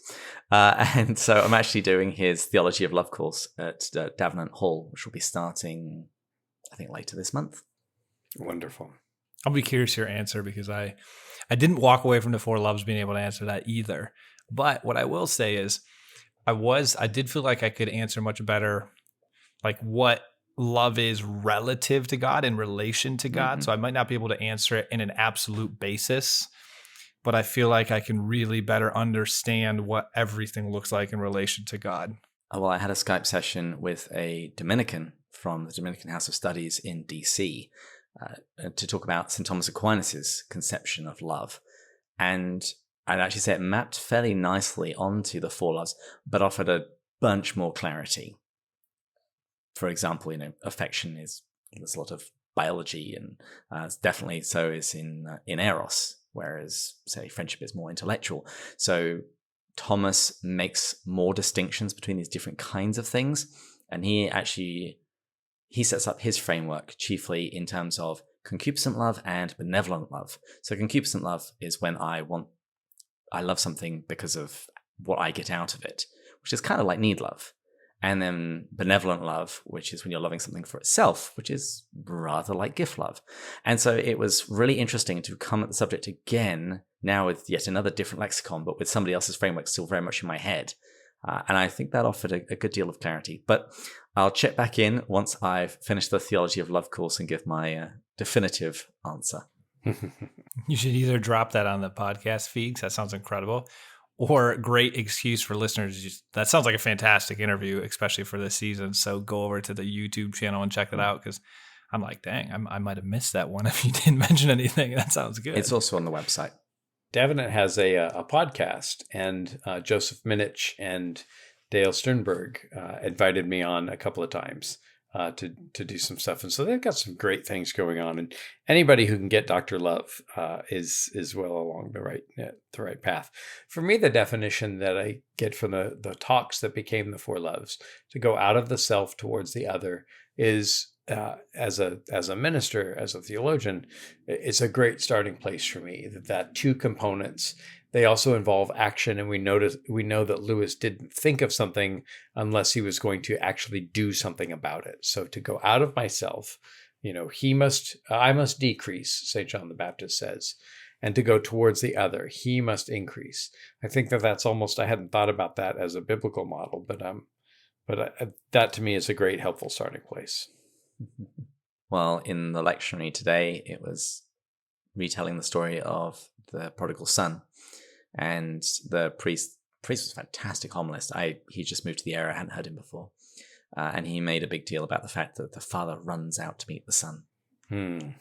[SPEAKER 2] And so I'm actually doing his Theology of Love course at Davenant Hall, which will be starting, I think, later this month.
[SPEAKER 3] Wonderful.
[SPEAKER 1] I'll be curious your answer because I didn't walk away from the Four Loves being able to answer that either. But what I will say is I did feel like I could answer much better, like what love is relative to God in relation to God. So I might not be able to answer it in an absolute basis, but I feel like I can really better understand what everything looks like in relation to God.
[SPEAKER 2] Well, I had a Skype session with a Dominican from the Dominican House of Studies in DC to talk about St. Thomas Aquinas' conception of love. And I'd actually say it mapped fairly nicely onto the Four Loves, but offered a bunch more clarity. for example, affection there's a lot of biology, and definitely so is in Eros, whereas say friendship is more intellectual. So Thomas makes more distinctions between these different kinds of things, and he sets up his framework chiefly in terms of concupiscent love and benevolent love. So concupiscent love is when I love something because of what I get out of it, which is kind of like need love. And then benevolent love, which is when you're loving something for itself, which is rather like gift love. And so it was really interesting to come at the subject again, now with yet another different lexicon, but with somebody else's framework still very much in my head. And I think that offered a good deal of clarity. But I'll check back in once I've finished the Theology of Love course and give my definitive answer.
[SPEAKER 1] You should either drop that on the podcast feed, because that sounds incredible, or great excuse for listeners. That sounds like a fantastic interview, especially for this season. So go over to the YouTube channel and check that out, because I'm like, dang, I might have missed that one if you didn't mention anything. That sounds good.
[SPEAKER 2] It's also on the website.
[SPEAKER 3] Davenant has a podcast, and Joseph Minich and Dale Sternberg invited me on a couple of times to do some stuff. And so they've got some great things going on. And anybody who can get Dr. Love is well along the right path. For me, the definition that I get from the talks that became the Four Loves, to go out of the self towards the other, is as a minister, as a theologian, it's a great starting place for me. That two components, they also involve action, and we know that Lewis didn't think of something unless he was going to actually do something about it. So to go out of myself, I must decrease, St. John the Baptist says, and to go towards the other, he must increase. I think that's almost, I hadn't thought about that as a biblical model, but that to me is a great helpful starting place.
[SPEAKER 2] Well, in the lectionary today, it was retelling the story of the prodigal son. And the priest was a fantastic homilist. He just moved to the area. I hadn't heard him before. And he made a big deal about the fact that the father runs out to meet the son.
[SPEAKER 3] We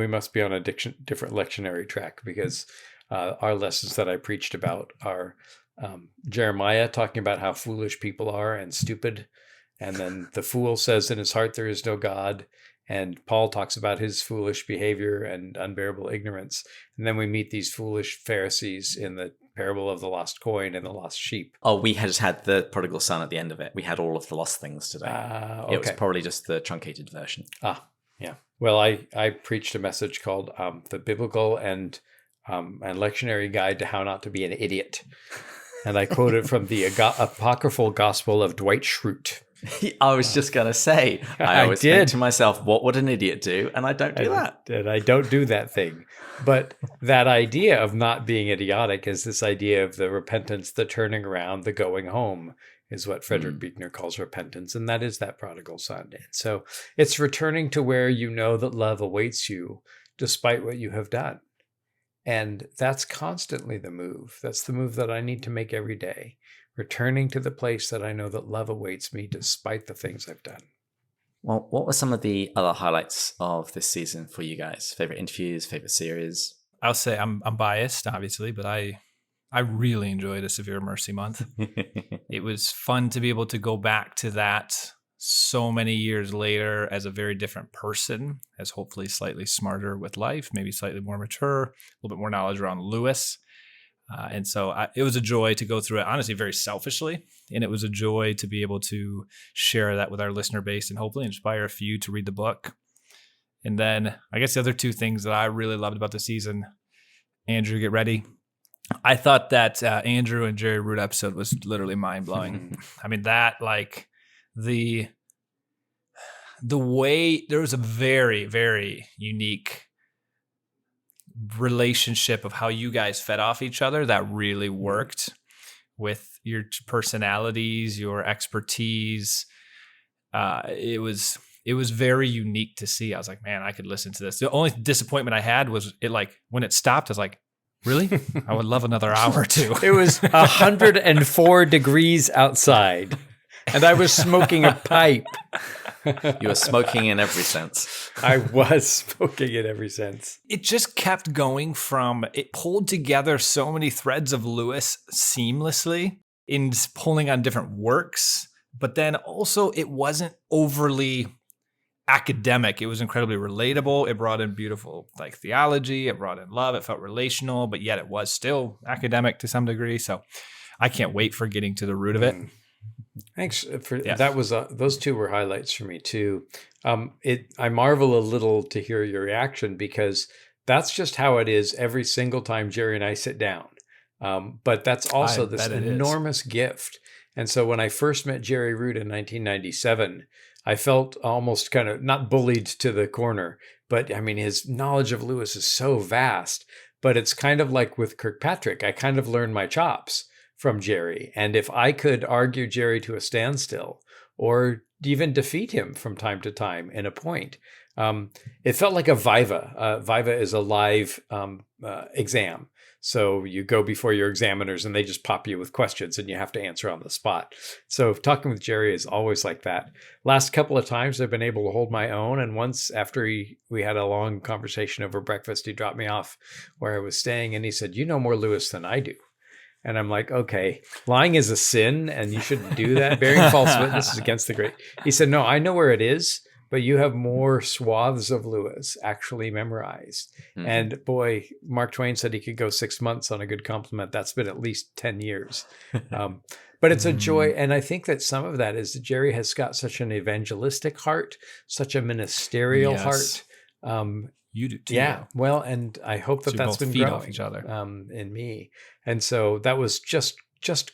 [SPEAKER 3] must be on a different lectionary track, because our lessons that I preached about are Jeremiah talking about how foolish people are and stupid. And then the fool says in his heart there is no God. And Paul talks about his foolish behavior and unbearable ignorance. And then we meet these foolish Pharisees in the parable of the lost coin and the lost sheep.
[SPEAKER 2] Oh, we just had the prodigal son at the end of it. We had all of the lost things today.
[SPEAKER 3] Okay.
[SPEAKER 2] It was probably just the truncated version.
[SPEAKER 3] Yeah. Well, I preached a message called The Biblical and Lectionary Guide to How Not to Be an Idiot. And I quoted from the apocryphal gospel of Dwight Schrute.
[SPEAKER 2] I was just going to say, I always think to myself, what would an idiot do? And I don't do that.
[SPEAKER 3] And I don't do that thing. But that idea of not being idiotic is this idea of the repentance, the turning around, the going home, is what Frederick Buechner calls repentance. And that is that prodigal son. And so it's returning to where you know that love awaits you despite what you have done. And that's constantly the move. That's the move that I need to make every day. Returning to the place that I know that love awaits me despite the things I've done.
[SPEAKER 2] Well, what were some of the other highlights of this season for you guys? Favorite interviews, favorite series?
[SPEAKER 1] I'll say I'm biased, obviously, but I really enjoyed A Severe Mercy Month. It was fun to be able to go back to that so many years later as a very different person, as hopefully slightly smarter with life, maybe slightly more mature, a little bit more knowledge around Lewis. And so it was a joy to go through it, honestly, very selfishly. And it was a joy to be able to share that with our listener base and hopefully inspire a few to read the book. And then I guess the other two things that I really loved about the season, Andrew, get ready. I thought that Andrew and Jerry Root episode was literally mind-blowing. I mean, that, like, the way, there was a very, very unique relationship of how you guys fed off each other that really worked with your personalities, your expertise. It was very unique to see. I was like, man, I could listen to this. The only disappointment I had was it, like, when it stopped, I was like, really? I would love another hour or two.
[SPEAKER 3] It was 104 degrees outside, and I was smoking a pipe.
[SPEAKER 2] You were smoking in every sense.
[SPEAKER 3] I was smoking in every sense.
[SPEAKER 1] It just kept going it pulled together so many threads of Lewis seamlessly in pulling on different works but then also it wasn't overly academic. It was incredibly relatable. It brought in beautiful like theology. It brought in love. It felt relational, but yet it was still academic to some degree. So I can't wait for getting to the root of it.
[SPEAKER 3] Thanks for that. Was those two were highlights for me too. I marvel a little to hear your reaction because that's just how it is every single time Jerry and I sit down. But that's also this enormous gift. And so when I first met Jerry Root in 1997, I felt almost kind of not bullied to the corner, but I mean, his knowledge of Lewis is so vast. But it's kind of like with Kirkpatrick. I kind of learned my chops from Jerry. And if I could argue Jerry to a standstill or even defeat him from time to time in a point, it felt like a viva. Viva is a live exam. So you go before your examiners and they just pop you with questions and you have to answer on the spot. So talking with Jerry is always like that. Last couple of times I've been able to hold my own. And once after we had a long conversation over breakfast, he dropped me off where I was staying and he said, "You know more Lewis than I do." And I'm like, okay, lying is a sin and you shouldn't do that. Bearing false witness is against the great. He said, "No, I know where it is, but you have more swaths of Lewis actually memorized." Mm-hmm. And boy, Mark Twain said he could go 6 months on a good compliment. That's been at least 10 years. But it's a joy. And I think that some of that is that Jerry has got such an evangelistic heart, such a ministerial heart.
[SPEAKER 1] You do too.
[SPEAKER 3] Yeah. Well, and I hope that that's been growing
[SPEAKER 1] off each other.
[SPEAKER 3] In me. And so that was just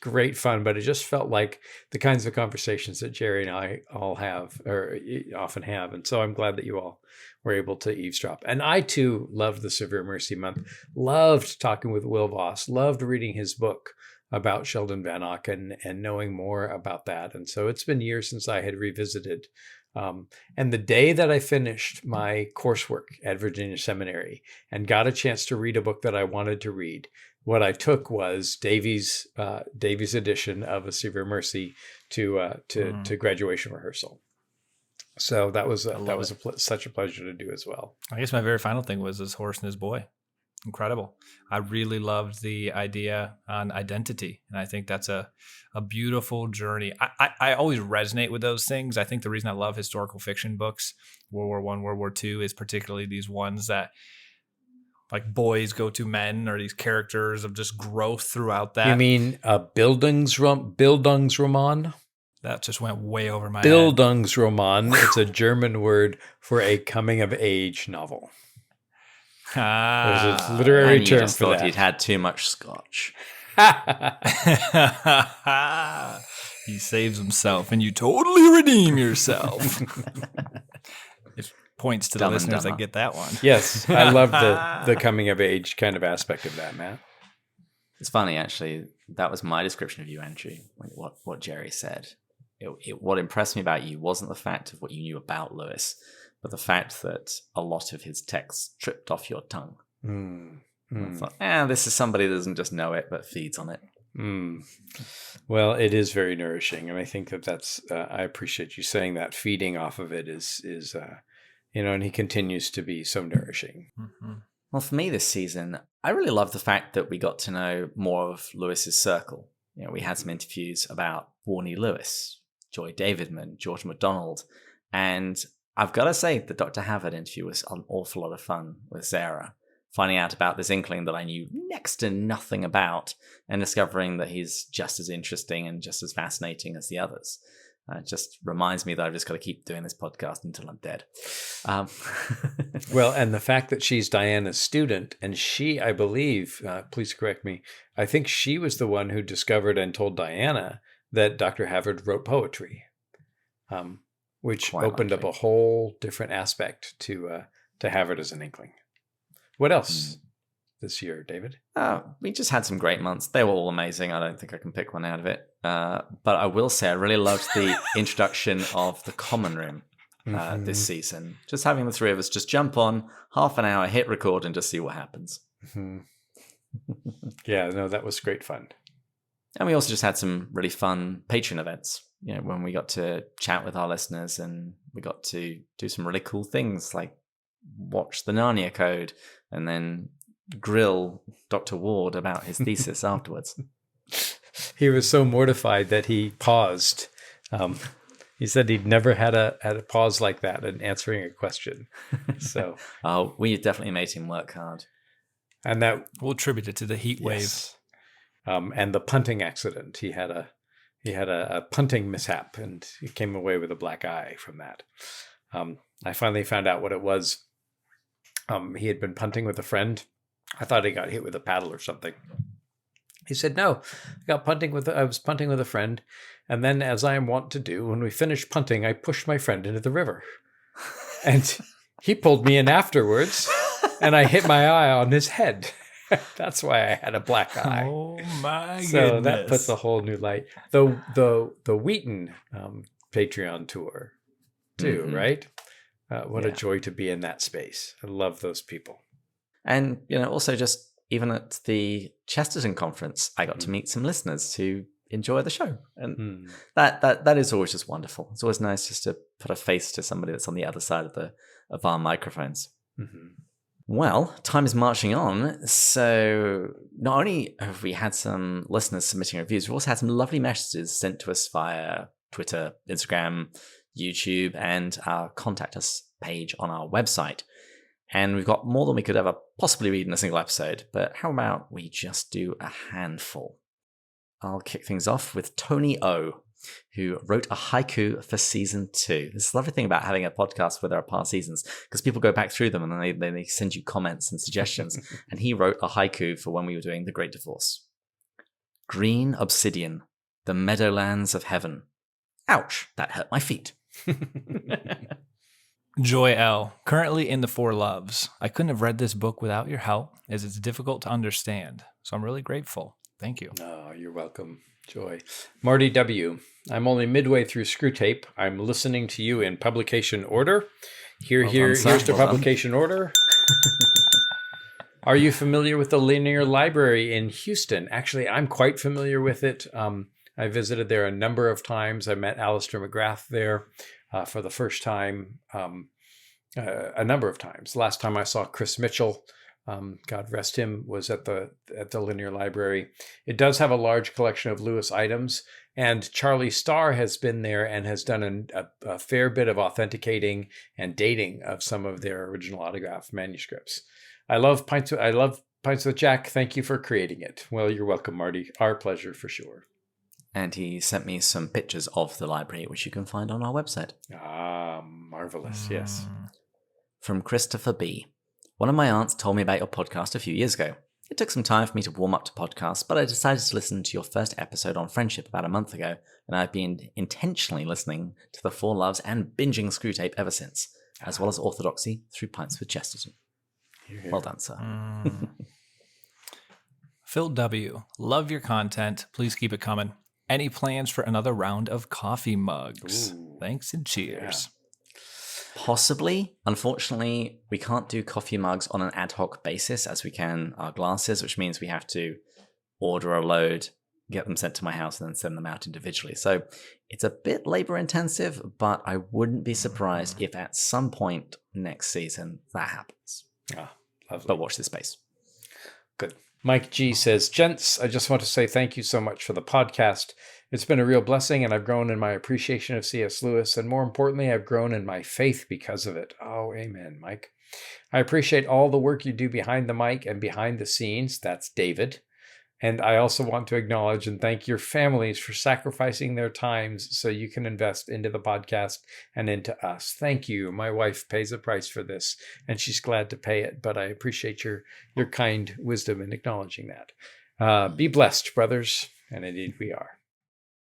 [SPEAKER 3] great fun, but it just felt like the kinds of conversations that Jerry and I all have or often have. And so I'm glad that you all were able to eavesdrop. And I too loved the Severe Mercy Month, loved talking with Will Voss, loved reading his book about Sheldon Vannock and knowing more about that. And so it's been years since I had revisited. And the day that I finished my coursework at Virginia Seminary and got a chance to read a book that I wanted to read, what I took was Davies' edition of A Severe Mercy to graduation rehearsal. So that was such a pleasure to do as well.
[SPEAKER 1] I guess my very final thing was His Horse and His Boy. Incredible. I really loved the idea on identity. And I think that's a beautiful journey. I always resonate with those things. I think the reason I love historical fiction books, World War I, World War II, is particularly these ones that like boys go to men, or these characters of just growth throughout that.
[SPEAKER 3] You mean Bildungsroman?
[SPEAKER 1] That just went way over my
[SPEAKER 3] Bildungsroman. It's a German word for a coming of age novel. There's a literary term for that.
[SPEAKER 2] He'd had too much scotch.
[SPEAKER 1] He saves himself, and you totally redeem yourself. It points to the listeners that get that one.
[SPEAKER 3] Yes, I love the coming of age kind of aspect of that, Matt.
[SPEAKER 2] It's funny, actually. That was my description of you, Andrew. What Jerry said. What impressed me about you wasn't the fact of what you knew about Lewis, but the fact that a lot of his texts tripped off your tongue. I thought, this is somebody that doesn't just know it, but feeds on it.
[SPEAKER 3] Well, it is very nourishing. And I think that's, I appreciate you saying that. Feeding off of it is and he continues to be so nourishing.
[SPEAKER 1] Mm-hmm.
[SPEAKER 2] Well, for me this season, I really love the fact that we got to know more of Lewis's circle. We had some interviews about Warnie Lewis, Joy Davidman, George MacDonald, and I've got to say, the Dr. Havard interview was an awful lot of fun with Sarah, finding out about this inkling that I knew next to nothing about and discovering that he's just as interesting and just as fascinating as the others. It just reminds me that I've just got to keep doing this podcast until I'm dead.
[SPEAKER 3] Well, and the fact that she's Diana's student, and she, I believe, please correct me, I think she was the one who discovered and told Diana that Dr. Havard wrote poetry. Which opened up a whole different aspect to Havard as an inkling. What else this year, David?
[SPEAKER 2] We just had some great months. They were all amazing. I don't think I can pick one out of it. But I will say I really loved the introduction of the Common Room this season. Just having the three of us just jump on, half an hour, hit record, and just see what happens.
[SPEAKER 3] Mm-hmm. Yeah, no, that was great fun.
[SPEAKER 2] And we also just had some really fun Patreon events. When we got to chat with our listeners and we got to do some really cool things like watch the Narnia Code and then grill Dr. Ward about his thesis afterwards.
[SPEAKER 3] He was so mortified that he paused He said he'd never had a pause like that in answering a question. So,
[SPEAKER 2] we definitely made him work hard.
[SPEAKER 3] And that
[SPEAKER 1] we'll attribute it to the heat wave.
[SPEAKER 3] Yes. And the punting accident. He had a punting mishap, and he came away with a black eye from that. I finally found out what it was. He had been punting with a friend. I thought he got hit with a paddle or something. He said, "No, I was punting with a friend, and then, as I am wont to do, when we finished punting, I pushed my friend into the river, and he pulled me in afterwards, and I hit my eye on his head." That's why I had a black eye.
[SPEAKER 1] Oh my goodness!
[SPEAKER 3] So that puts a whole new light. The Wheaton Patreon tour, too, right? What a joy to be in that space. I love those people.
[SPEAKER 2] And also just even at the Chesterton conference, I got to meet some listeners who enjoy the show, and that is always just wonderful. It's always nice just to put a face to somebody that's on the other side of our microphones. Mm-hmm. Well, time is marching on, so not only have we had some listeners submitting reviews, we've also had some lovely messages sent to us via Twitter, Instagram, YouTube, and our contact us page on our website. And we've got more than we could ever possibly read in a single episode, but how about we just do a handful? I'll kick things off with Tony O, who wrote a haiku for season 2. This is the lovely thing about having a podcast where there are past seasons, because people go back through them and then they send you comments and suggestions. And he wrote a haiku for when we were doing The Great Divorce. Green obsidian, the meadowlands of heaven. Ouch, that hurt my feet.
[SPEAKER 1] Joy L, currently in the Four Loves. I couldn't have read this book without your help, as it's difficult to understand. So I'm really grateful. Thank you.
[SPEAKER 3] Oh, you're welcome, Joy. Marty W, I'm only midway through Screwtape. I'm listening to you in publication order. Here's the publication order. Are you familiar with the Linear Library in Houston? Actually, I'm quite familiar with it. I visited there a number of times. I met Alistair McGrath there for the first time a number of times. Last time I saw Chris Mitchell, God rest him, was at the Linear Library. It does have a large collection of Lewis items, and Charlie Starr has been there and has done a fair bit of authenticating and dating of some of their original autograph manuscripts. I love Pints with Jack. Thank you for creating it. Well, you're welcome, Marty. Our pleasure for sure.
[SPEAKER 2] And he sent me some pictures of the library, which you can find on our website.
[SPEAKER 3] Ah, marvelous, yes.
[SPEAKER 2] From Christopher B. One of my aunts told me about your podcast a few years ago. It took some time for me to warm up to podcasts, but I decided to listen to your first episode on friendship about a month ago, and I've been intentionally listening to The Four Loves and binging Screwtape ever since, as well as Orthodoxy through Pints with Chesterton. Well done, sir.
[SPEAKER 1] Phil W. Love your content. Please keep it coming. Any plans for another round of coffee mugs? Ooh. Thanks and cheers.
[SPEAKER 2] Yeah. Possibly. Unfortunately, we can't do coffee mugs on an ad hoc basis as we can our glasses, which means we have to order a load, get them sent to my house, and then send them out individually. So it's a bit labor intensive, but I wouldn't be surprised if at some point next season that happens.
[SPEAKER 3] Lovely.
[SPEAKER 2] But watch this space.
[SPEAKER 3] Good. Mike G says, gents, I just want to say thank you so much for the podcast. It's been a real blessing, and I've grown in my appreciation of C.S. Lewis, and more importantly, I've grown in my faith because of it. Oh, amen, Mike. I appreciate all the work you do behind the mic and behind the scenes. That's David. And I also want to acknowledge and thank your families for sacrificing their times so you can invest into the podcast and into us. Thank you. My wife pays a price for this, and she's glad to pay it, but I appreciate your kind wisdom in acknowledging that. Be blessed, brothers. And indeed we are.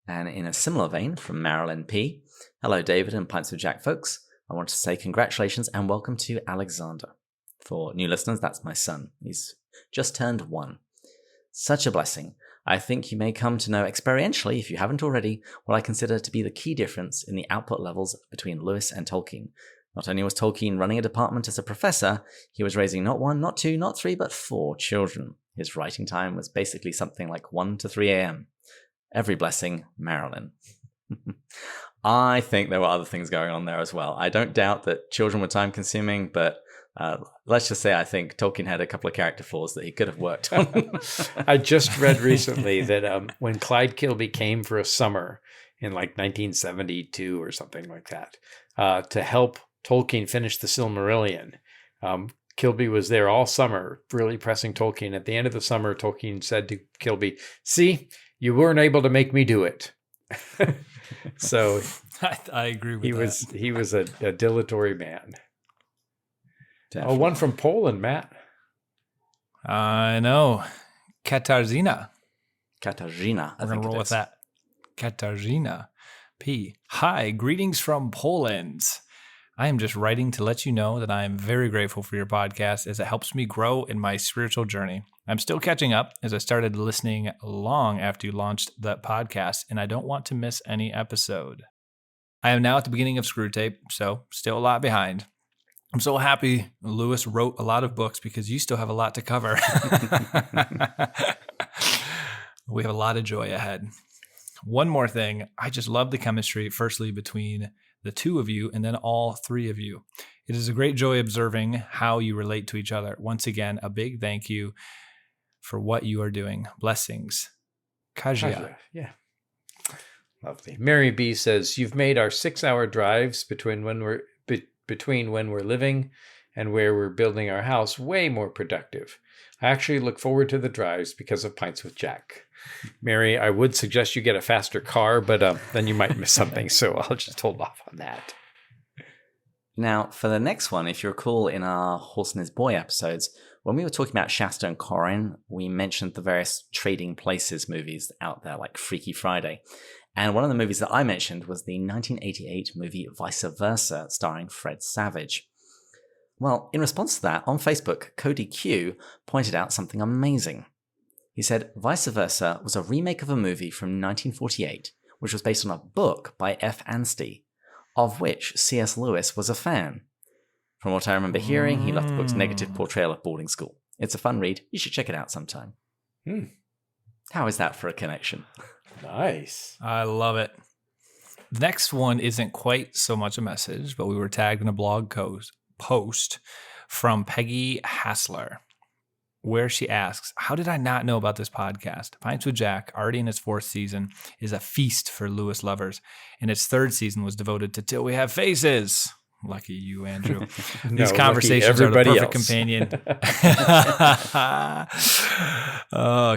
[SPEAKER 2] And in a similar vein, from Marilyn P. Hello, David and Pints with Jack folks. I want to say congratulations and welcome to Alexander. For new listeners, that's my son. He's just turned 1. Such a blessing. I think you may come to know experientially, if you haven't already, what I consider to be the key difference in the output levels between Lewis and Tolkien. Not only was Tolkien running a department as a professor, he was raising not 1, not 2, not 3, but 4 children. His writing time was basically something like 1 to 3 a.m. Every blessing, Marilyn. I think there were other things going on there as well. I don't doubt that children were time-consuming, but let's just say I think Tolkien had a couple of character flaws that he could have worked on.
[SPEAKER 3] I just read recently that when Clyde Kilby came for a summer in like 1972 or something like that, to help Tolkien finish the Silmarillion. Kilby was there all summer, really pressing Tolkien. At the end of the summer, Tolkien said to Kilby, "See, you weren't able to make me do it." So
[SPEAKER 1] I agree with that.
[SPEAKER 3] He was a dilatory man.
[SPEAKER 2] Definitely.
[SPEAKER 3] Oh, one from Poland, Matt.
[SPEAKER 1] I know. Katarzyna.
[SPEAKER 2] Katarzyna.
[SPEAKER 1] We're going to roll with that. Katarzyna P. Hi, greetings from Poland. I am just writing to let you know that I am very grateful for your podcast as it helps me grow in my spiritual journey. I'm still catching up as I started listening long after you launched the podcast, and I don't want to miss any episode. I am now at the beginning of Screwtape, so still a lot behind. I'm so happy Lewis wrote a lot of books because you still have a lot to cover. We have a lot of joy ahead. One more thing. I just love the chemistry, firstly, between the two of you and then all three of you. It is a great joy observing how you relate to each other. Once again, a big thank you for what you are doing. Blessings. Kajia.
[SPEAKER 3] Yeah. Lovely. Mary B says, "You've made our 6-hour drives between when we're living and where we're building our house way more productive. I actually look forward to the drives because of Pints with Jack." Mary, I would suggest you get a faster car, but then you might miss something, so I'll just hold off on that.
[SPEAKER 2] Now, for the next one, if you recall in our Horse and His Boy episodes, when we were talking about Shasta and Corin, we mentioned the various Trading Places movies out there, like Freaky Friday. And one of the movies that I mentioned was the 1988 movie Vice Versa, starring Fred Savage. Well, in response to that, on Facebook, Cody Q pointed out something amazing. He said, Vice Versa was a remake of a movie from 1948, which was based on a book by F. Anstey, of which C.S. Lewis was a fan. From what I remember hearing, he loved the book's negative portrayal of boarding school. It's a fun read. You should check it out sometime. How is that for a connection?
[SPEAKER 3] Nice.
[SPEAKER 1] I love it. The next one isn't quite so much a message, but we were tagged in a blog post from Peggy Hassler, where she asks, "How did I not know about this podcast? Pints with Jack, already in its 4th season, is a feast for Lewis lovers, and its 3rd season was devoted to Till We Have Faces." Lucky you, Andrew. These conversations are the perfect companion.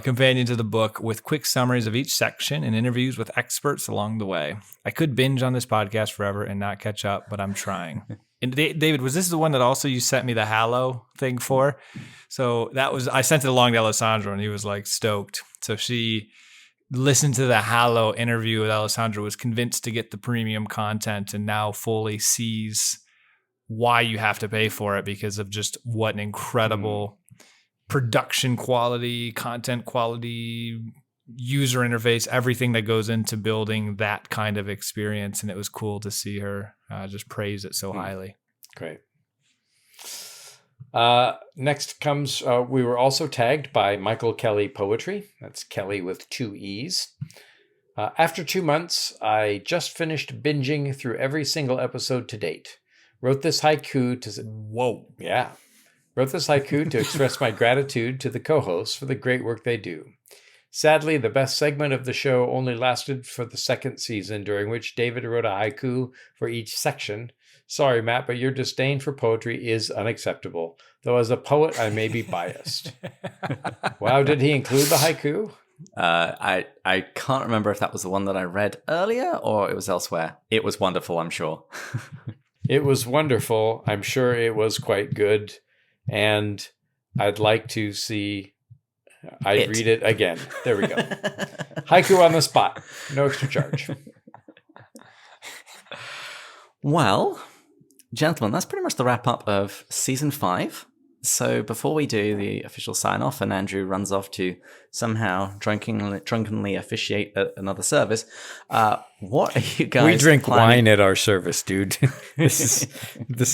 [SPEAKER 1] Companion to the book, with quick summaries of each section and interviews with experts along the way. I could binge on this podcast forever and not catch up, but I'm trying. And David, was this the one that also you sent me the Hallow thing for? So I sent it along to Alessandro and he was like stoked. So she listened to the Hallow interview with Alessandro, was convinced to get the premium content, and now fully sees why you have to pay for it because of just what an incredible production quality, content quality, user interface, everything that goes into building that kind of experience. And it was cool to see her just praise it so highly.
[SPEAKER 3] Great. Next comes, we were also tagged by Michael Kelly Poetry. That's Kelly with 2 E's. After 2 months, I just finished binging through every single episode to date. Wrote this haiku to express my gratitude to the co-hosts for the great work they do. Sadly, the best segment of the show only lasted for the 2nd season, during which David wrote a haiku for each section. Sorry, Matt, but your disdain for poetry is unacceptable. Though as a poet, I may be biased. Wow, did he include the haiku?
[SPEAKER 2] I can't remember if that was the one that I read earlier or it was elsewhere. It was wonderful, I'm sure.
[SPEAKER 3] It was wonderful. I'm sure it was quite good. And I'd like to see... I'd read it again. There we go. Haiku on the spot. No extra charge.
[SPEAKER 2] Well, gentlemen, that's pretty much the wrap up of season 5. So before we do the official sign off and Andrew runs off to somehow drunkenly officiate at another service, what are you guys?
[SPEAKER 3] We drink
[SPEAKER 2] planning?
[SPEAKER 3] wine at our service, dude. This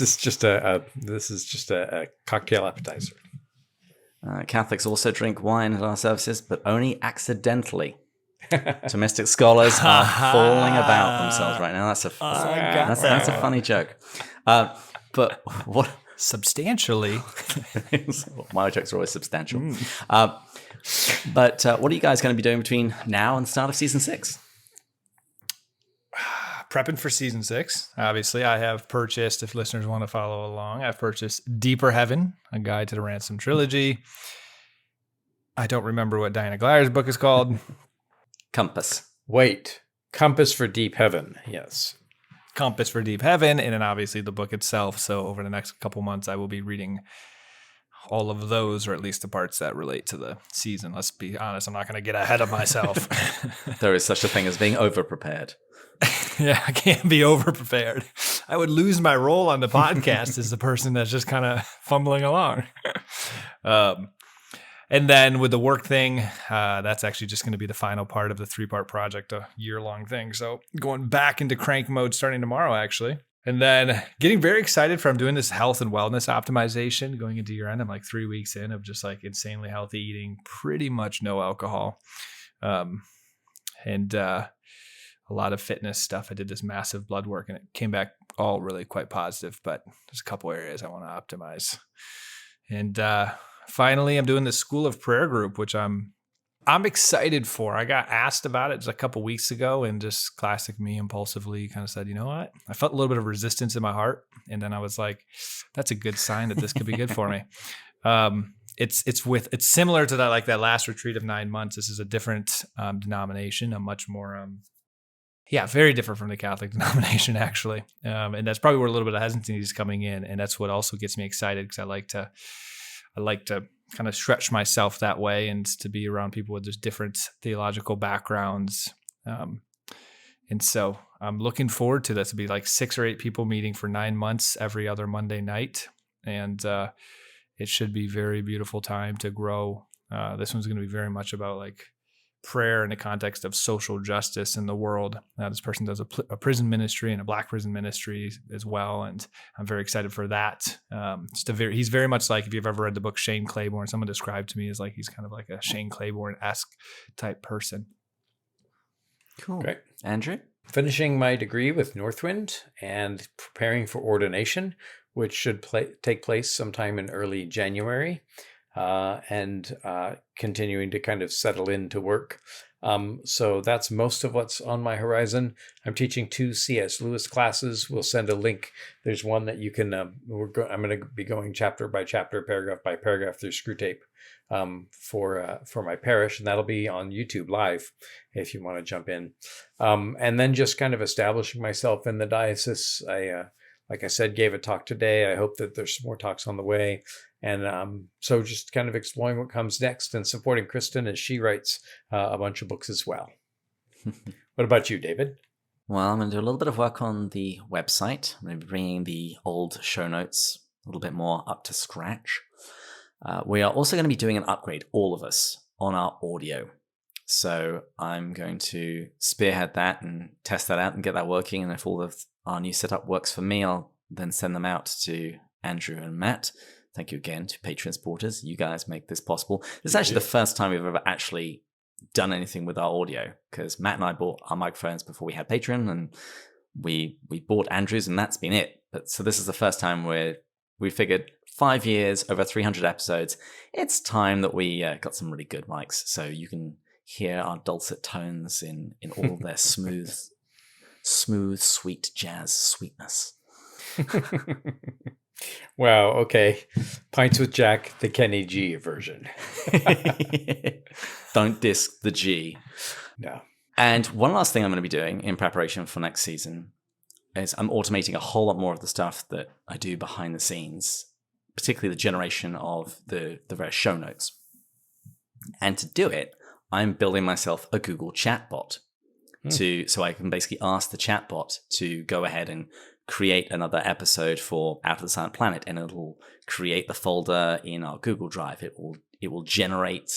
[SPEAKER 3] is just a cocktail appetizer.
[SPEAKER 2] Catholics also drink wine at our services, but only accidentally. Domestic scholars are falling about themselves right now. That's a funny joke. But what?
[SPEAKER 1] Substantially.
[SPEAKER 2] My jokes are always substantial. But what are you guys going to be doing between now and the start of season 6?
[SPEAKER 1] prepping for season 6. Obviously, I have purchased, if listeners want to follow along, I've purchased Deeper Heaven, A Guide to the Ransom Trilogy. I don't remember what Diana Gleyer's book is called.
[SPEAKER 2] Compass.
[SPEAKER 3] Wait, Compass for Deep Heaven. Yes.
[SPEAKER 1] Compass for Deep Heaven, and then obviously the book itself. So over the next couple months, I will be reading all of those, or at least the parts that relate to the season. Let's be honest, I'm not going to get ahead of myself.
[SPEAKER 2] There is such a thing as being over-prepared.
[SPEAKER 1] Yeah, I can't be over-prepared. I would lose my role on the podcast as the person that's just kind of fumbling along. And then with the work thing, that's actually just going to be the final part of the 3-part project, a year-long thing. So going back into crank mode starting tomorrow, actually. And then getting very excited for I'm doing this health and wellness optimization going into year end. I'm like 3 weeks in of just like insanely healthy eating, pretty much no alcohol, and a lot of fitness stuff. I did this massive blood work and it came back all really quite positive, but there's a couple areas I want to optimize. And finally, I'm doing the School of Prayer group, which I'm excited for. I got asked about it just a couple weeks ago, and just classic me impulsively kind of said, you know what? I felt a little bit of resistance in my heart. And then I was like, that's a good sign that this could be good for me. It's similar to that, like that last retreat of 9 months. This is a different denomination, a much more, very different from the Catholic denomination, actually. And that's probably where a little bit of hesitancy is coming in. And that's what also gets me excited, because I like to kind of stretch myself that way and to be around people with just different theological backgrounds. And so I'm looking forward to this. It'll be like 6 or 8 people meeting for 9 months every other Monday night. And it should be very beautiful time to grow. This one's going to be very much about like prayer in the context of social justice in the world. This person does a prison ministry and a Black prison ministry as well, and I'm very excited for that. He's very much like, if you've ever read the book Shane Claiborne, someone described to me as like he's kind of like a Shane Claiborne-esque type person.
[SPEAKER 2] Cool.
[SPEAKER 3] Great.
[SPEAKER 2] Andrew?
[SPEAKER 3] Finishing my degree with Northwind and preparing for ordination, which should take place sometime in early January. And continuing to kind of settle into work. So that's most of what's on my horizon. I'm teaching 2 C.S. Lewis classes. We'll send a link. There's one that you can, I'm going to be going chapter by chapter, paragraph by paragraph through Screwtape for my parish. And that'll be on YouTube Live if you want to jump in. And then just kind of establishing myself in the diocese. Like I said, gave a talk today. I hope that there's some more talks on the way. And so just kind of exploring what comes next and supporting Kristen as she writes a bunch of books as well. What about you, David?
[SPEAKER 2] Well, I'm going to do a little bit of work on the website. I'm going to be bringing the old show notes a little bit more up to scratch. We are also going to be doing an upgrade, all of us, on our audio. So I'm going to spearhead that and test that out and get that working. And if all of our new setup works for me, I'll then send them out to Andrew and Matt. Thank you again to Patreon supporters. You guys make this possible. This is actually the first time we've ever actually done anything with our audio, because Matt and I bought our microphones before we had Patreon, and we bought Andrew's, and that's been it. But so this is the first time where we figured 5 years, over 300 episodes, it's time that we got some really good mics, so you can hear our dulcet tones in all their smooth, sweet jazz sweetness.
[SPEAKER 3] Wow, okay. Pints with Jack, the Kenny G version.
[SPEAKER 2] Don't diss the G.
[SPEAKER 3] No.
[SPEAKER 2] And one last thing I'm going to be doing in preparation for next season is I'm automating a whole lot more of the stuff that I do behind the scenes, particularly the generation of the various show notes. And to do it, I'm building myself a Google chatbot so I can basically ask the chatbot to go ahead and create another episode for Out of the Silent Planet, and it'll create the folder in our Google Drive. It will generate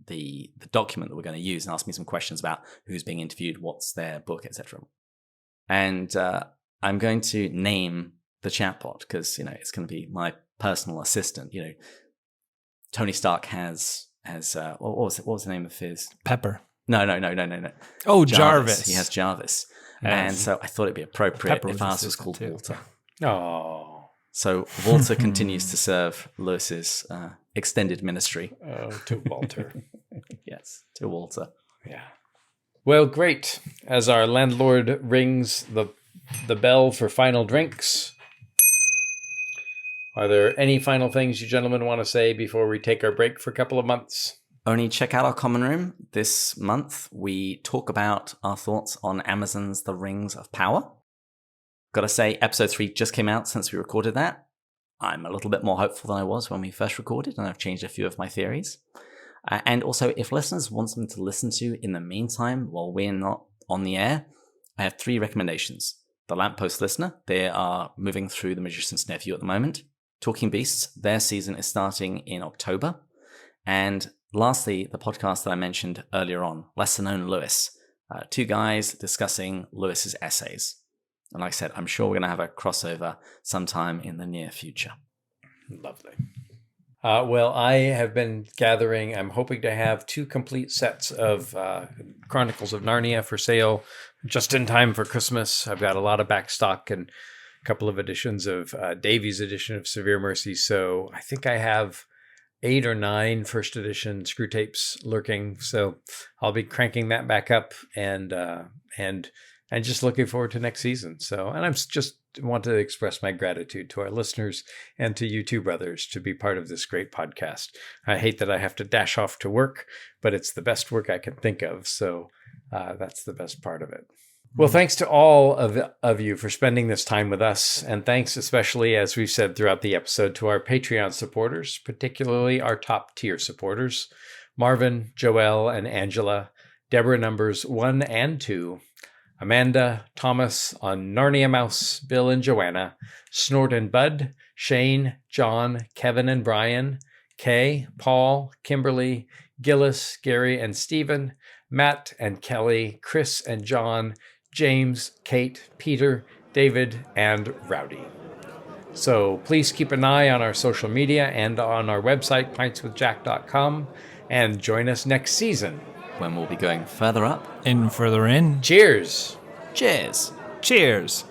[SPEAKER 2] the document that we're going to use and ask me some questions about who's being interviewed, what's their book, etc. And I'm going to name the chatbot because it's going to be my personal assistant. Tony Stark has what was the name of his?
[SPEAKER 1] Pepper.
[SPEAKER 2] No.
[SPEAKER 1] Oh, Jarvis.
[SPEAKER 2] He has Jarvis. And so I thought it'd be appropriate if ours was called Walter.
[SPEAKER 3] Oh.
[SPEAKER 2] So Walter continues to serve Lewis's extended ministry.
[SPEAKER 3] Oh, to Walter.
[SPEAKER 2] Yes, to Walter.
[SPEAKER 3] Yeah. Well, great. As our landlord rings the the bell for final drinks. Are there any final things you gentlemen want to say before we take our break for a couple of months?
[SPEAKER 2] Only check out our common room. This month, we talk about our thoughts on Amazon's The Rings of Power. Gotta say, episode 3 just came out since we recorded that. I'm a little bit more hopeful than I was when we first recorded, and I've changed a few of my theories. And also, if listeners want something to listen to in the meantime while we're not on the air, I have 3 recommendations. The Lamppost Listener, they are moving through The Magician's Nephew at the moment. Talking Beasts, their season is starting in October. And lastly, the podcast that I mentioned earlier on, Lesser Known Lewis. 2 guys discussing Lewis's essays. And like I said, I'm sure we're going to have a crossover sometime in the near future.
[SPEAKER 3] Lovely. Well, I have been gathering. I'm hoping to have 2 complete sets of Chronicles of Narnia for sale just in time for Christmas. I've got a lot of back stock and a couple of editions of Davies' edition of Severe Mercy. So I think I have 8 or 9 first edition screw tapes lurking. So I'll be cranking that back up and just looking forward to next season. So, and I'm just want to express my gratitude to our listeners and to you 2 brothers to be part of this great podcast. I hate that I have to dash off to work, but it's the best work I can think of. So that's the best part of it. Well, thanks to all of you for spending this time with us. And thanks especially, as we've said throughout the episode, to our Patreon supporters, particularly our top tier supporters, Marvin, Joelle, and Angela, Deborah numbers 1 and 2, Amanda, Thomas on Narnia Mouse, Bill and Joanna, Snort and Bud, Shane, John, Kevin and Brian, Kay, Paul, Kimberly, Gillis, Gary and Stephen, Matt and Kelly, Chris and John, James, Kate, Peter, David, and Rowdy. So please keep an eye on our social media and on our website, pintswithjack.com, and join us next season,
[SPEAKER 2] When we'll be going further up.
[SPEAKER 1] And further in.
[SPEAKER 3] Cheers!
[SPEAKER 2] Cheers!
[SPEAKER 1] Cheers.